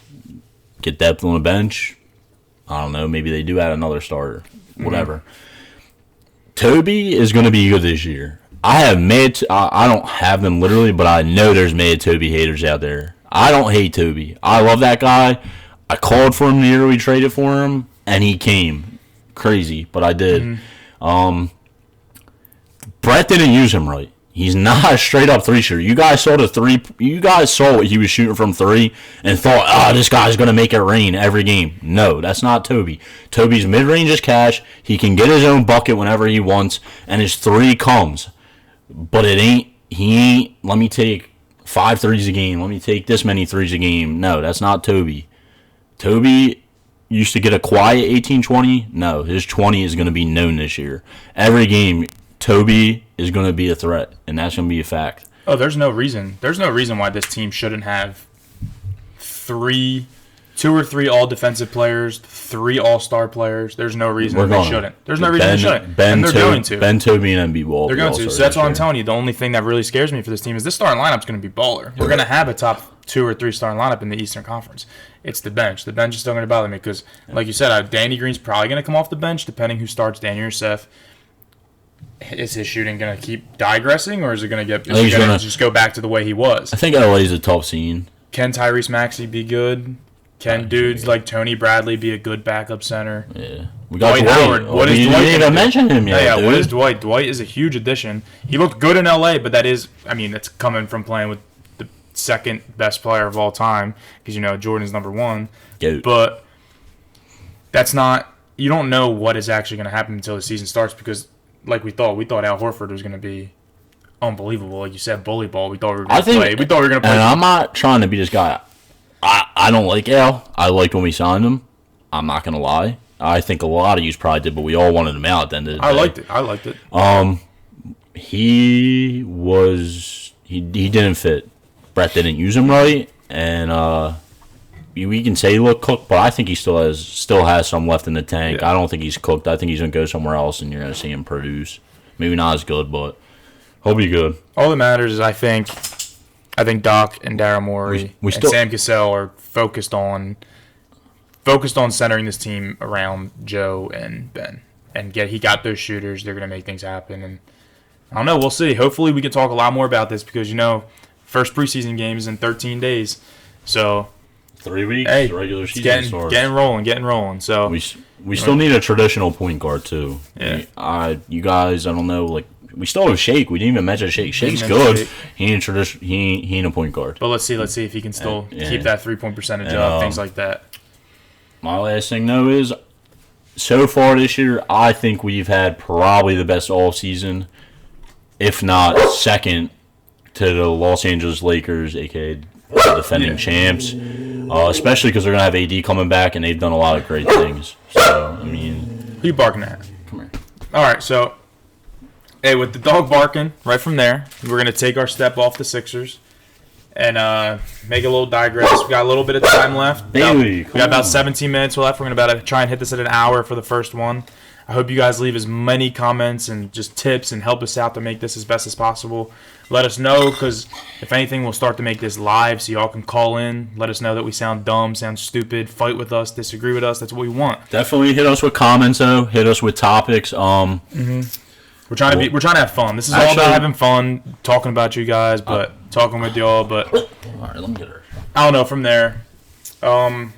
get depth on the bench. I don't know. Maybe they do add another starter. Whatever. Mm-hmm. Toby is going to be good this year. I don't have them literally, but I know there's mad Toby haters out there. I don't hate Toby. I love that guy. I called for him the year we traded for him, and he came. Crazy, but I did. Mm-hmm. Brett didn't use him right. He's not a straight-up three-shooter. You guys saw You guys saw what he was shooting from three and thought, this guy's going to make it rain every game. No, that's not Toby. Toby's mid-range is cash. He can get his own bucket whenever he wants, and his three comes. But he ain't, let me take 5 threes a game. Let me take this many threes a game. No, that's not Toby. Toby used to get a quiet 18-20. No, his 20 is going to be known this year. Every game, Toby is going to be a threat, and that's going to be a fact. Oh, there's no reason. There's no reason why this team shouldn't have 2 or 3 all-defensive players, 3 all-star players. There's no reason they shouldn't. There's no reason they shouldn't. And they're going to. Ben, Toby, and Embiid will. They're going to. So that's what I'm telling you. The only thing that really scares me for this team is this starting lineup's going to be baller. We're going to have a top 2 or 3 starting lineup in the Eastern Conference. It's the bench. The bench is still going to bother me because, like you said, Danny Green's probably going to come off the bench, depending who starts, Danny or Seth. Is his shooting going to keep digressing, or is it going to just go back to the way he was? I think LA's a tough scene. Can Tyrese Maxey be good? Can dudes like Tony Bradley be a good backup center? Yeah. We got Dwight Howard. What is Dwight? You didn't even mention him yet. Yeah, what is Dwight? Dwight is a huge addition. He looked good in LA, but that is, it's coming from playing with the second best player of all time because, Jordan's number 1. Goat. But that's not, you don't know what is actually going to happen until the season starts because, like we thought Al Horford was going to be unbelievable. Like you said, bully ball. We thought we were going to play. We thought we were going to play. And I'm not trying to be this guy. I don't like Al. I liked when we signed him. I'm not going to lie. I think a lot of you probably did, but we all wanted him out at the end of the day. I liked it. He didn't fit. Brett didn't use him right, and we can say he looked cooked, but I think he still has some left in the tank. Yeah. I don't think he's cooked. I think he's going to go somewhere else, and you're going to see him produce. Maybe not as good, but he'll be good. All that matters is I think Doc and Daryl Morey and Sam Cassell are focused on centering this team around Joe and Ben. And he got those shooters. They're going to make things happen. And I don't know. We'll see. Hopefully we can talk a lot more about this because, first preseason game is in 13 days. So 3 weeks, regular season starts. Getting rolling. So we still need a traditional point guard too. Yeah. You guys, I don't know, we still have Shake. We didn't even mention Shake. Shake's good. Shake. He ain't a point guard. But let's see if he can still keep that 3-point percentage up, things like that. My last thing though is, so far this year, I think we've had probably the best all season, if not second to the Los Angeles Lakers, aka the defending champs. Especially because they're gonna have AD coming back, and they've done a lot of great things. So who you barking at? Come here. All right, so. Hey, with the dog barking, right from there, we're going to take our step off the Sixers and make a little digress. We got a little bit of time left. We got about 17 minutes left. We're going to try and hit this at an hour for the first one. I hope you guys leave as many comments and just tips and help us out to make this as best as possible. Let us know because, if anything, we'll start to make this live so y'all can call in. Let us know that we sound dumb, sound stupid, fight with us, disagree with us. That's what we want. Definitely hit us with comments, though. Hit us with topics. We're trying to have fun. This is all about having fun, talking about you guys, but talking with y'all. But all right, let me get her. I don't know. From there, I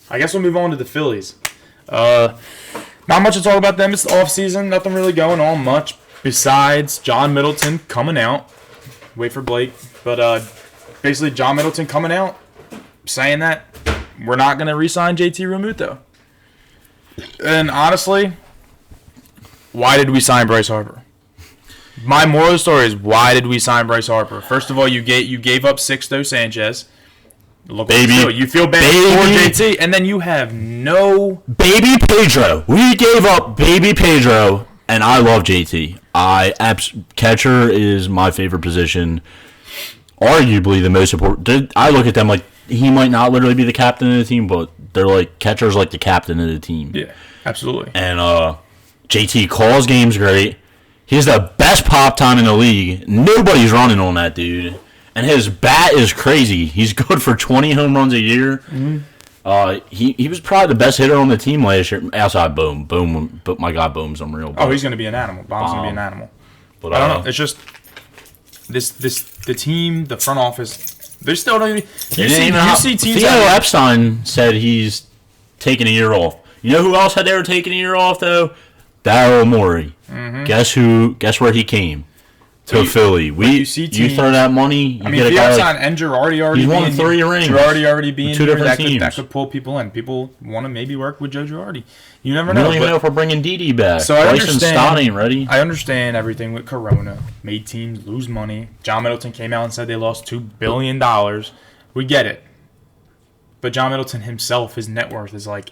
guess we'll move on to the Phillies. Not much to talk about them. It's the off-season. Nothing really going on much besides John Middleton coming out. Wait for Blake. But basically John Middleton coming out saying that we're not going to re-sign JT REALMUTO. And honestly, why did we sign Bryce Harper? My moral of the story is, why did we sign Bryce Harper? First of all, you gave up Sixto Sanchez. Look, baby, you feel bad for JT, and then you have no baby Pedro. We gave up baby Pedro, and I love JT. Catcher is my favorite position, arguably the most important. I look at them like he might not literally be the captain of the team, but they're like catcher's like the captain of the team. Yeah, absolutely. And JT calls games great. He has the best pop time in the league. Nobody's running on that dude. And his bat is crazy. He's good for 20 home runs a year. Mm-hmm. He was probably the best hitter on the team last year. Outside Boom. But my God, Boom's unreal. Oh, he's going to be an animal. Bomb's going to be an animal. But I don't know. It's just the team, the front office, they still don't even... You see teams... Theo Epstein said he's taking a year off. You know who else had ever taken a year off, though? Daryl Morey. Mm-hmm. Guess where he came? To Philly. You throw that money, you get a guy like... and Girardi already he's won 3 rings. Girardi already being two different here, teams. That could pull people in. People want to maybe work with Joe Girardi. You never know. We don't even know if we're bringing Didi back. So I understand. Stott ain't ready. I understand everything with Corona. Made teams lose money. John Middleton came out and said they lost $2 billion. We get it. But John Middleton himself, his net worth is like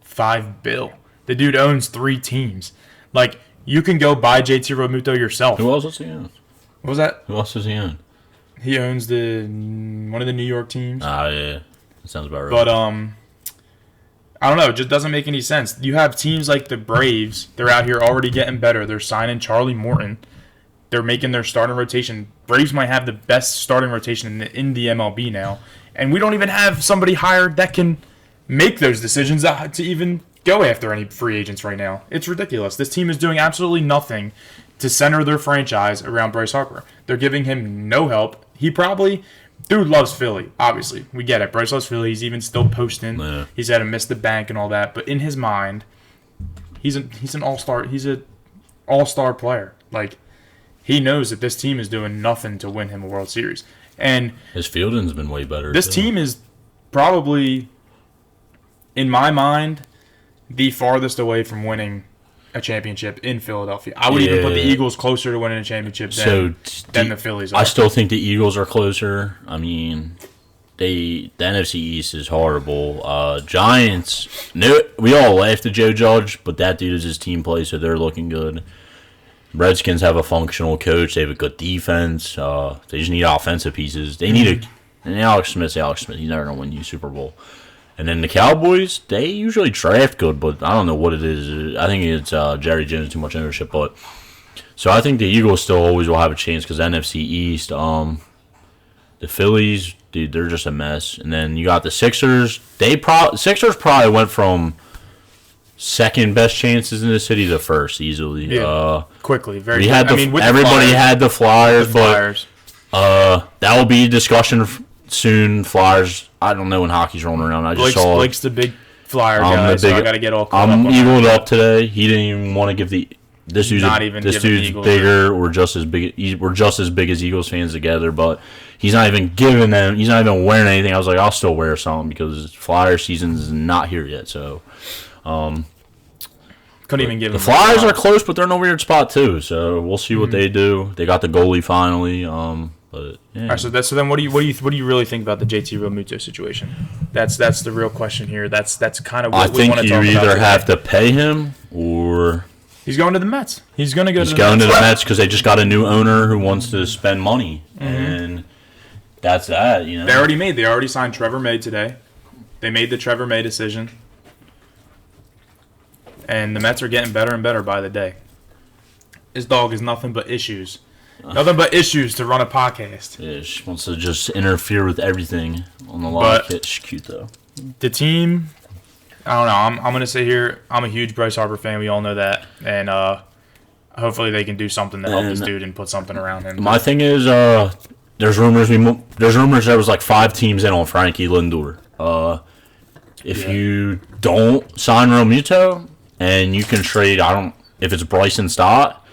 $5 billion. The dude owns 3 teams. Like, you can go buy JT REALMUTO yourself. Who else does he own? What was that? Who else does he own? He owns one of the New York teams. Ah, yeah. That sounds about right. But, I don't know. It just doesn't make any sense. You have teams like the Braves. They're out here already getting better. They're signing Charlie Morton. They're making their starting rotation. Braves might have the best starting rotation in the MLB now. And we don't even have somebody hired that can make those decisions to even go after any free agents right now. It's ridiculous. This team is doing absolutely nothing to center their franchise around Bryce Harper. They're giving him no help. Dude loves Philly, obviously. We get it. Bryce loves Philly. He's even still posting. Yeah. He's had to miss the bank and all that. But in his mind, he's an all-star. He's an all-star player. Like, he knows that this team is doing nothing to win him a World Series. And his fielding's been way better. This team is probably, in my mind, the farthest away from winning a championship in Philadelphia. I would even put the Eagles closer to winning a championship than the Phillies are. I still think the Eagles are closer. I mean, the NFC East is horrible. Giants, we all laughed at Joe Judge, but that dude is his team play, so they're looking good. Redskins have a functional coach. They have a good defense. They just need offensive pieces. They need and Alex Smith. He's never going to win you Super Bowl. And then the Cowboys, they usually draft good, but I don't know what it is. I think it's Jerry Jones, too much ownership. But so I think the Eagles still always will have a chance because NFC East, the Phillies, dude, they're just a mess. And then you got the Sixers. Sixers probably went from second best chances in the city to first easily. Yeah, quickly, very. Everybody had the Flyers, but that will be a discussion soon. Flyers. I don't know when hockey's rolling around. I just saw Blake's the big Flyer guy, so I got to get all caught up. I'm eagled up today. He didn't even want to give this dude's bigger. We're just as big. We're just as big as Eagles fans together, but he's not even giving them. He's not even wearing anything. I was like, I'll still wear something because Flyer season is not here yet. So, couldn't even give the Flyers are close, but they're in a weird spot too. So we'll see what they do. They got the goalie finally. But yeah. All right, so then what do you really think about the JT REALMUTO situation? That's the real question here. That's kind of what we want to talk about. I think you either have to pay him or he's going to the Mets. He's going to to the Mets because they just got a new owner who wants to spend money, and that's that. You know, they already signed Trevor May today. They made the Trevor May decision, and the Mets are getting better and better by the day. His dog is nothing but issues. Nothing but issues to run a podcast. Yeah, she wants to just interfere with everything on the live kit. She's cute, though. The team, I don't know. I'm going to say here, I'm a huge Bryce Harper fan. We all know that. And hopefully they can do something to help this dude and put something around him. My thing is, there's rumors there was like 5 teams in on Frankie Lindor. If you don't sign REALMUTO and you can trade. If it's Bryson Stott,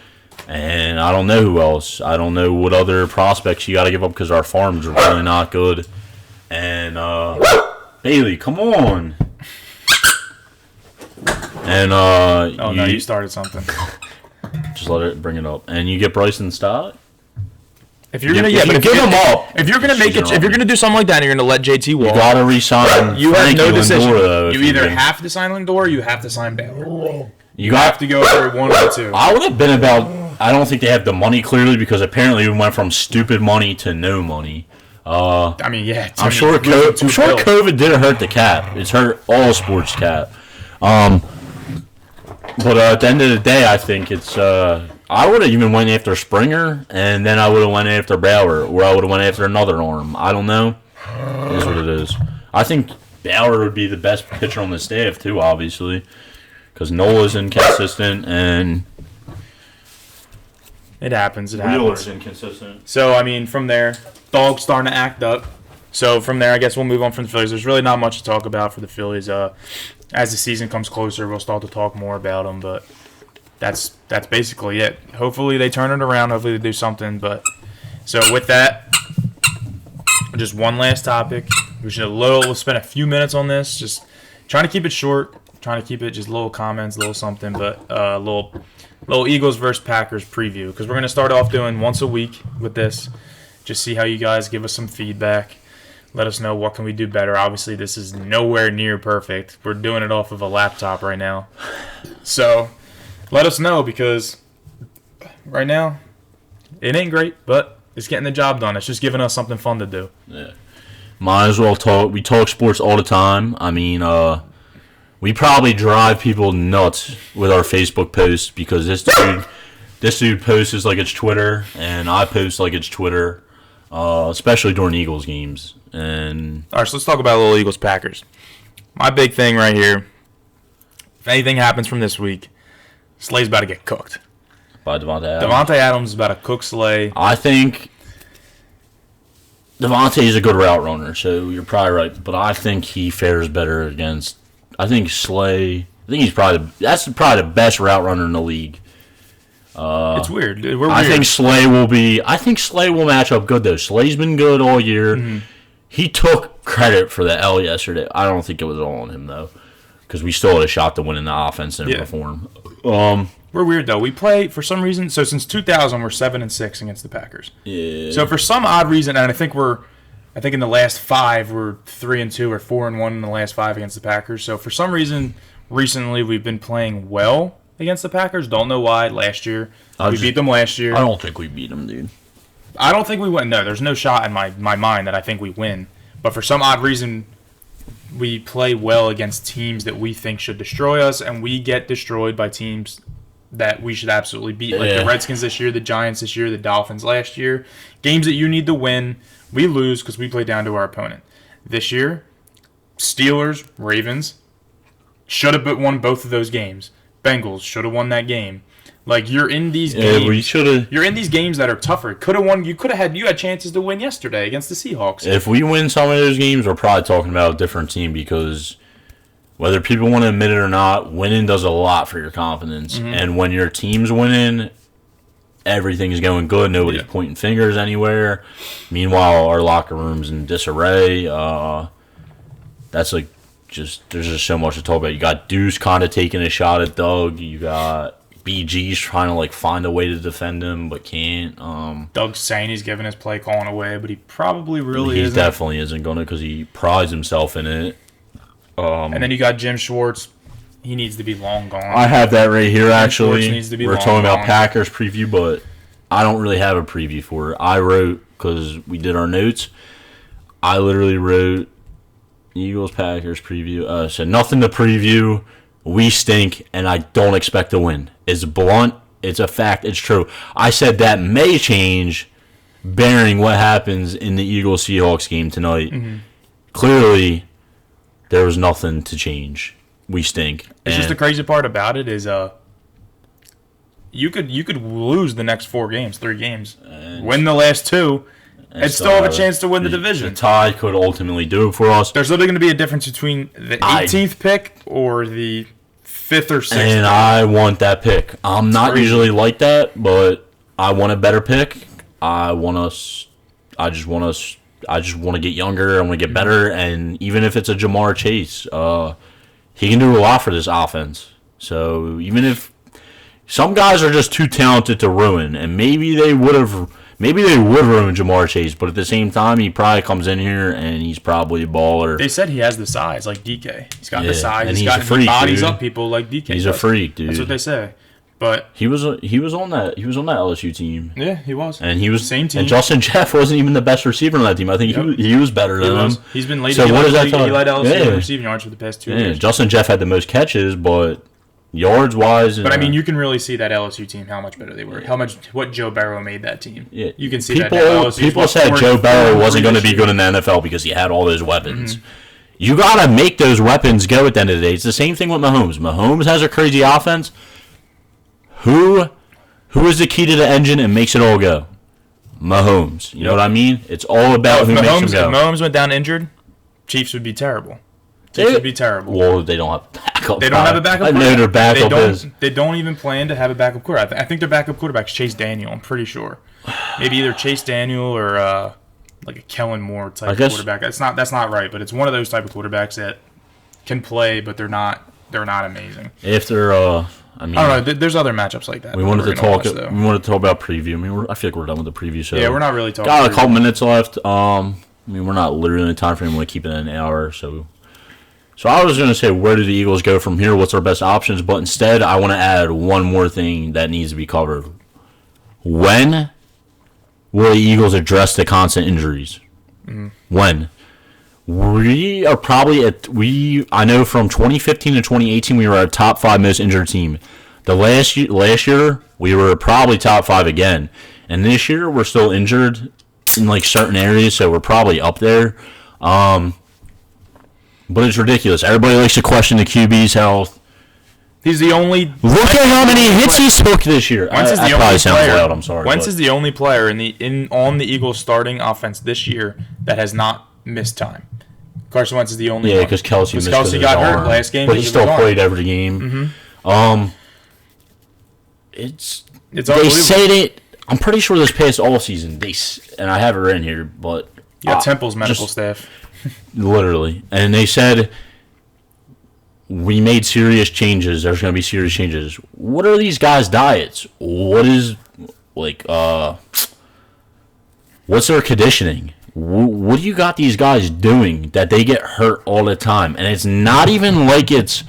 and I don't know who else. I don't know what other prospects you got to give up because our farms are really not good. And Bailey, come on. And no, you started something. Just let it bring it up, and you get Bryson Stott. If you're gonna, but give him up. If you're gonna make it, if you're gonna do something like that, and you're gonna let JT walk. You gotta resign. You have no decision. Lindor, though, you either have to sign Lindor, or you have to sign Baylor. You have to go for one or two. I would have been about. I don't think they have the money clearly because apparently we went from stupid money to no money. I mean, yeah. I'm sure COVID didn't hurt the cap. It's hurt all sports cap. But at the end of the day, I think it's. I would have even went after Springer, and then I would have went after Bauer, or I would have went after another arm. I don't know. It is what it is. I think Bauer would be the best pitcher on the staff too, obviously, because Nola's inconsistent and it happens. Wheeler's inconsistent. So I mean, from there, Dog's starting to act up. So from there, I guess we'll move on from the Phillies. There's really not much to talk about for the Phillies. As the season comes closer, we'll start to talk more about them, but. That's basically it. Hopefully they turn it around. Hopefully they do something. But so with that, just one last topic. We'll spend a few minutes on this. Just trying to keep it short. Trying to keep it just little comments, little something. But little Eagles versus Packers preview because we're gonna start off doing once a week with this. Just see how you guys give us some feedback. Let us know what can we do better. Obviously this is nowhere near perfect. We're doing it off of a laptop right now. So. Let us know because right now it ain't great, but it's getting the job done. It's just giving us something fun to do. Yeah. Might as well talk. We talk sports all the time. I mean, we probably drive people nuts with our Facebook posts because this dude posts like it's Twitter, and I post like it's Twitter, especially during Eagles games. And all right, so let's talk about little Eagles Packers. My big thing right here. If anything happens from this week. Slay's about to get cooked. By Devontae Adams. Devontae Adams is about to cook Slay. I think Devontae is a good route runner, so you're probably right. But I think he fares better against. I think Slay. I think that's probably the best route runner in the league. It's weird. I think Slay will match up good though. Slay's been good all year. Mm-hmm. He took credit for the L yesterday. I don't think it was all on him though. Because we still had a shot to win in the offense and reform. We're weird though. We play for some reason. So since 2000, we're 7-6 against the Packers. Yeah. So for some odd reason, and I think in the last 5 we're 3-2 or 4-1 in the last 5 against the Packers. So for some reason, recently we've been playing well against the Packers. Don't know why. Last year we beat them last year. I don't think we beat them, dude. I don't think we win. No, there's no shot in my mind that I think we win. But for some odd reason. We play well against teams that we think should destroy us, and we get destroyed by teams that we should absolutely beat. Like the Redskins this year, the Giants this year, the Dolphins last year. Games that you need to win, we lose because we play down to our opponent. This year, Steelers, Ravens, should have won both of those games. Bengals should have won that game. Like you're in these games. You're in these games that are tougher. Could have won. You had chances to win yesterday against the Seahawks. If we win some of those games, we're probably talking about a different team because whether people want to admit it or not, winning does a lot for your confidence. Mm-hmm. And when your team's winning, everything's going good. Nobody's pointing fingers anywhere. Meanwhile, our locker room's in disarray. That's like there's just so much to talk about. You got Deuce kind of taking a shot at Doug. You got BG's trying to find a way to defend him, but can't. Doug's saying he's giving his play calling away, but he probably really isn't. He definitely isn't going to because he prides himself in it. And then you got Jim Schwartz. He needs to be long gone. I have that right here, actually. Schwartz needs to be We're talking about Packers preview, but I don't really have a preview for it. I wrote, because we did our notes, I literally wrote Eagles Packers preview. Said nothing to preview. We stink, and I don't expect to win. It's blunt. It's a fact. It's true. I said that may change, bearing what happens in the Eagles-Seahawks game tonight. Mm-hmm. Clearly, there was nothing to change. We stink. It's just the crazy part about it is you could lose the next 3 games, win the last 2, and still have a chance to win the division. The tie could ultimately do it for us. There's literally going to be a difference between the 18th pick or the 5th or 6th. And I want that pick. I'm not usually like that, but I want a better pick. I just want to get younger. I want to get better. And even if it's a Jamar Chase, he can do a lot for this offense. So even if some guys are just too talented to ruin, and maybe they would ruin Jamar Chase, but at the same time, he probably comes in here and he's probably a baller. They said he has the size like DK. He's got the size. And he bodies up people like DK. He's a freak, dude. That's what they say. But he was on that LSU team. Yeah, he was. And he was same team. And Justin Jeff wasn't even the best receiver on that team. I think he was better than him. He's been leading. So what does that tell you? He led LSU in receiving yards for the past 2 years. Justin Jeff had the most catches, but yards wise. But I mean, you can really see that LSU team how much better they were. What Joe Burrow made that team. Yeah, you can see people said Joe Burrow wasn't going to be good in the NFL because he had all those weapons. Mm-hmm. You got to make those weapons go at the end of the day. It's the same thing with Mahomes. Mahomes has a crazy offense. Who is the key to the engine and makes it all go? Mahomes. You know what I mean? It's all about who makes him go. If Mahomes went down injured, Chiefs would be terrible. Chiefs would be terrible. Well, they don't have backup. They don't have a backup quarterback. I know their backup is. They don't even plan to have a backup quarterback. I think their backup quarterback's Chase Daniel. I'm pretty sure. Maybe either Chase Daniel or like a Kellen Moore type quarterback. That's not right, but it's one of those type of quarterbacks that can play, but they're not amazing. If they're I don't know. There's other matchups like that. We wanted to talk about preview. I mean, I feel like we're done with the preview show. Yeah, we're not really talking. Got a couple minutes left. I mean, we're not literally in the time frame. We're keeping it an hour. So I was going to say, where do the Eagles go from here? What's our best options? But instead, I want to add one more thing that needs to be covered. When will the Eagles address the constant injuries? Mm-hmm. When? We are probably I know from 2015 to 2018 we were a top 5 most injured team. The last year we were probably top 5 again, and this year we're still injured in like certain areas, so we're probably up there. But it's ridiculous. Everybody likes to question the QB's health. He's the only. Look at how many hits he took this year. Wentz is the only probably sounds loud. I'm sorry. Wentz is the only player on the Eagles starting offense this year that has not missed time. Carson Wentz is the only one. Yeah, because Kelsey got hurt last game. But he still played every game. Mm-hmm. It's they said it. I'm pretty sure this past all season, and I have it written here, but... Temple's medical staff. Literally. And they said, we made serious changes. There's going to be serious changes. What are these guys' diets? What is, what's their conditioning? What do you got these guys doing that they get hurt all the time? And it's not even like it's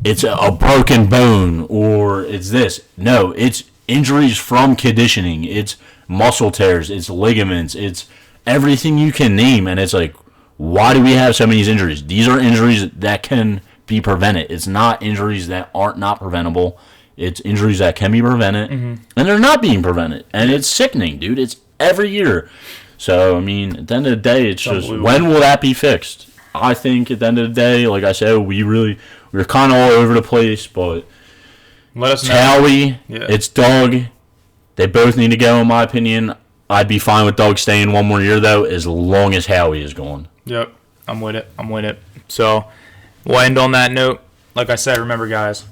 a broken bone or it's this. No, it's injuries from conditioning. It's muscle tears. It's ligaments. It's everything you can name. And it's like, why do we have so many injuries? These are injuries that can be prevented. It's not injuries that aren't not preventable. It's injuries that can be prevented. Mm-hmm. And they're not being prevented. And it's sickening, dude. It's every year. So, I mean, at the end of the day, it's just, when will that be fixed? I think at the end of the day, like I said, we're kind of all over the place, but let us know. Howie, it's Doug. They both need to go, in my opinion. I'd be fine with Doug staying one more year, though, as long as Howie is gone. Yep, I'm with it. So, we'll end on that note. Like I said, remember, guys,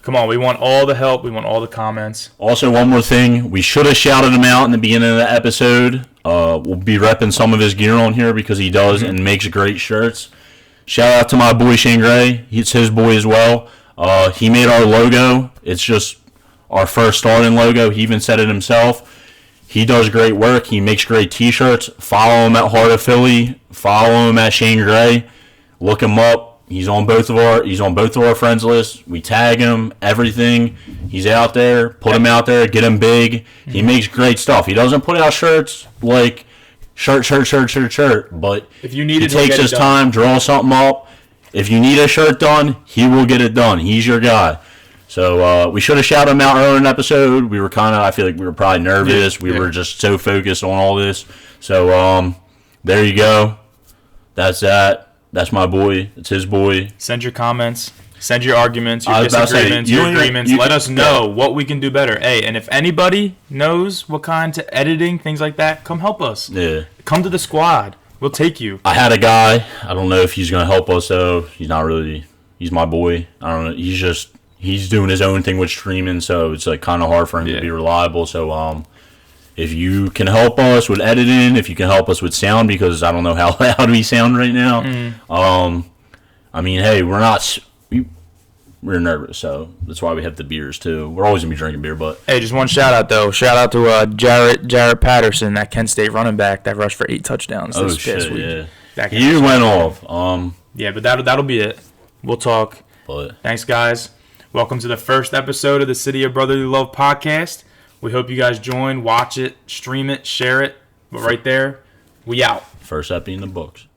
come on, we want all the help. We want all the comments. Also, one more thing. We should have shouted him out in the beginning of the episode. We'll be repping some of his gear on here because he does and makes great shirts. Shout out to my boy Shane Gray. It's his boy as well. He made our logo. It's just our first starting logo. He even said it himself. He does great work. He makes great T-shirts. Follow him at Heart of Philly. Follow him at Shane Gray. Look him up. He's on both of our friends list. We tag him, everything. He's out there. Put him out there. Get him big. He makes great stuff. He doesn't put out shirts like shirt. But if you need he takes his time, draw something up. If you need a shirt done, he will get it done. He's your guy. So we should have shouted him out earlier in the episode. We were I feel like we were probably nervous. We were just so focused on all this. So there you go. That's that. That's my boy. It's his boy. Send your comments. Send your arguments, your disagreements, your agreements. Let us know what we can do better. Hey, and if anybody knows what kind to editing, things like that, come help us. Yeah. Come to the squad. We'll take you. I had a guy. I don't know if he's going to help us, though. He's not really. He's my boy. I don't know. He's he's doing his own thing with streaming, so it's like kind of hard for him to be reliable. So if you can help us with editing, if you can help us with sound, because I don't know how loud we sound right now. I mean, hey, we're nervous, so that's why we have the beers too. We're always gonna be drinking beer, but hey, just one shout out though. Shout out to Jarrett Patterson, that Kent State running back that rushed for 8 touchdowns this past week. Yeah, he went off. Yeah, but that'll be it. We'll talk. But thanks, guys. Welcome to the first episode of the City of Brotherly Love podcast. We hope you guys join, watch it, stream it, share it. But right there, we out. First epi in the books.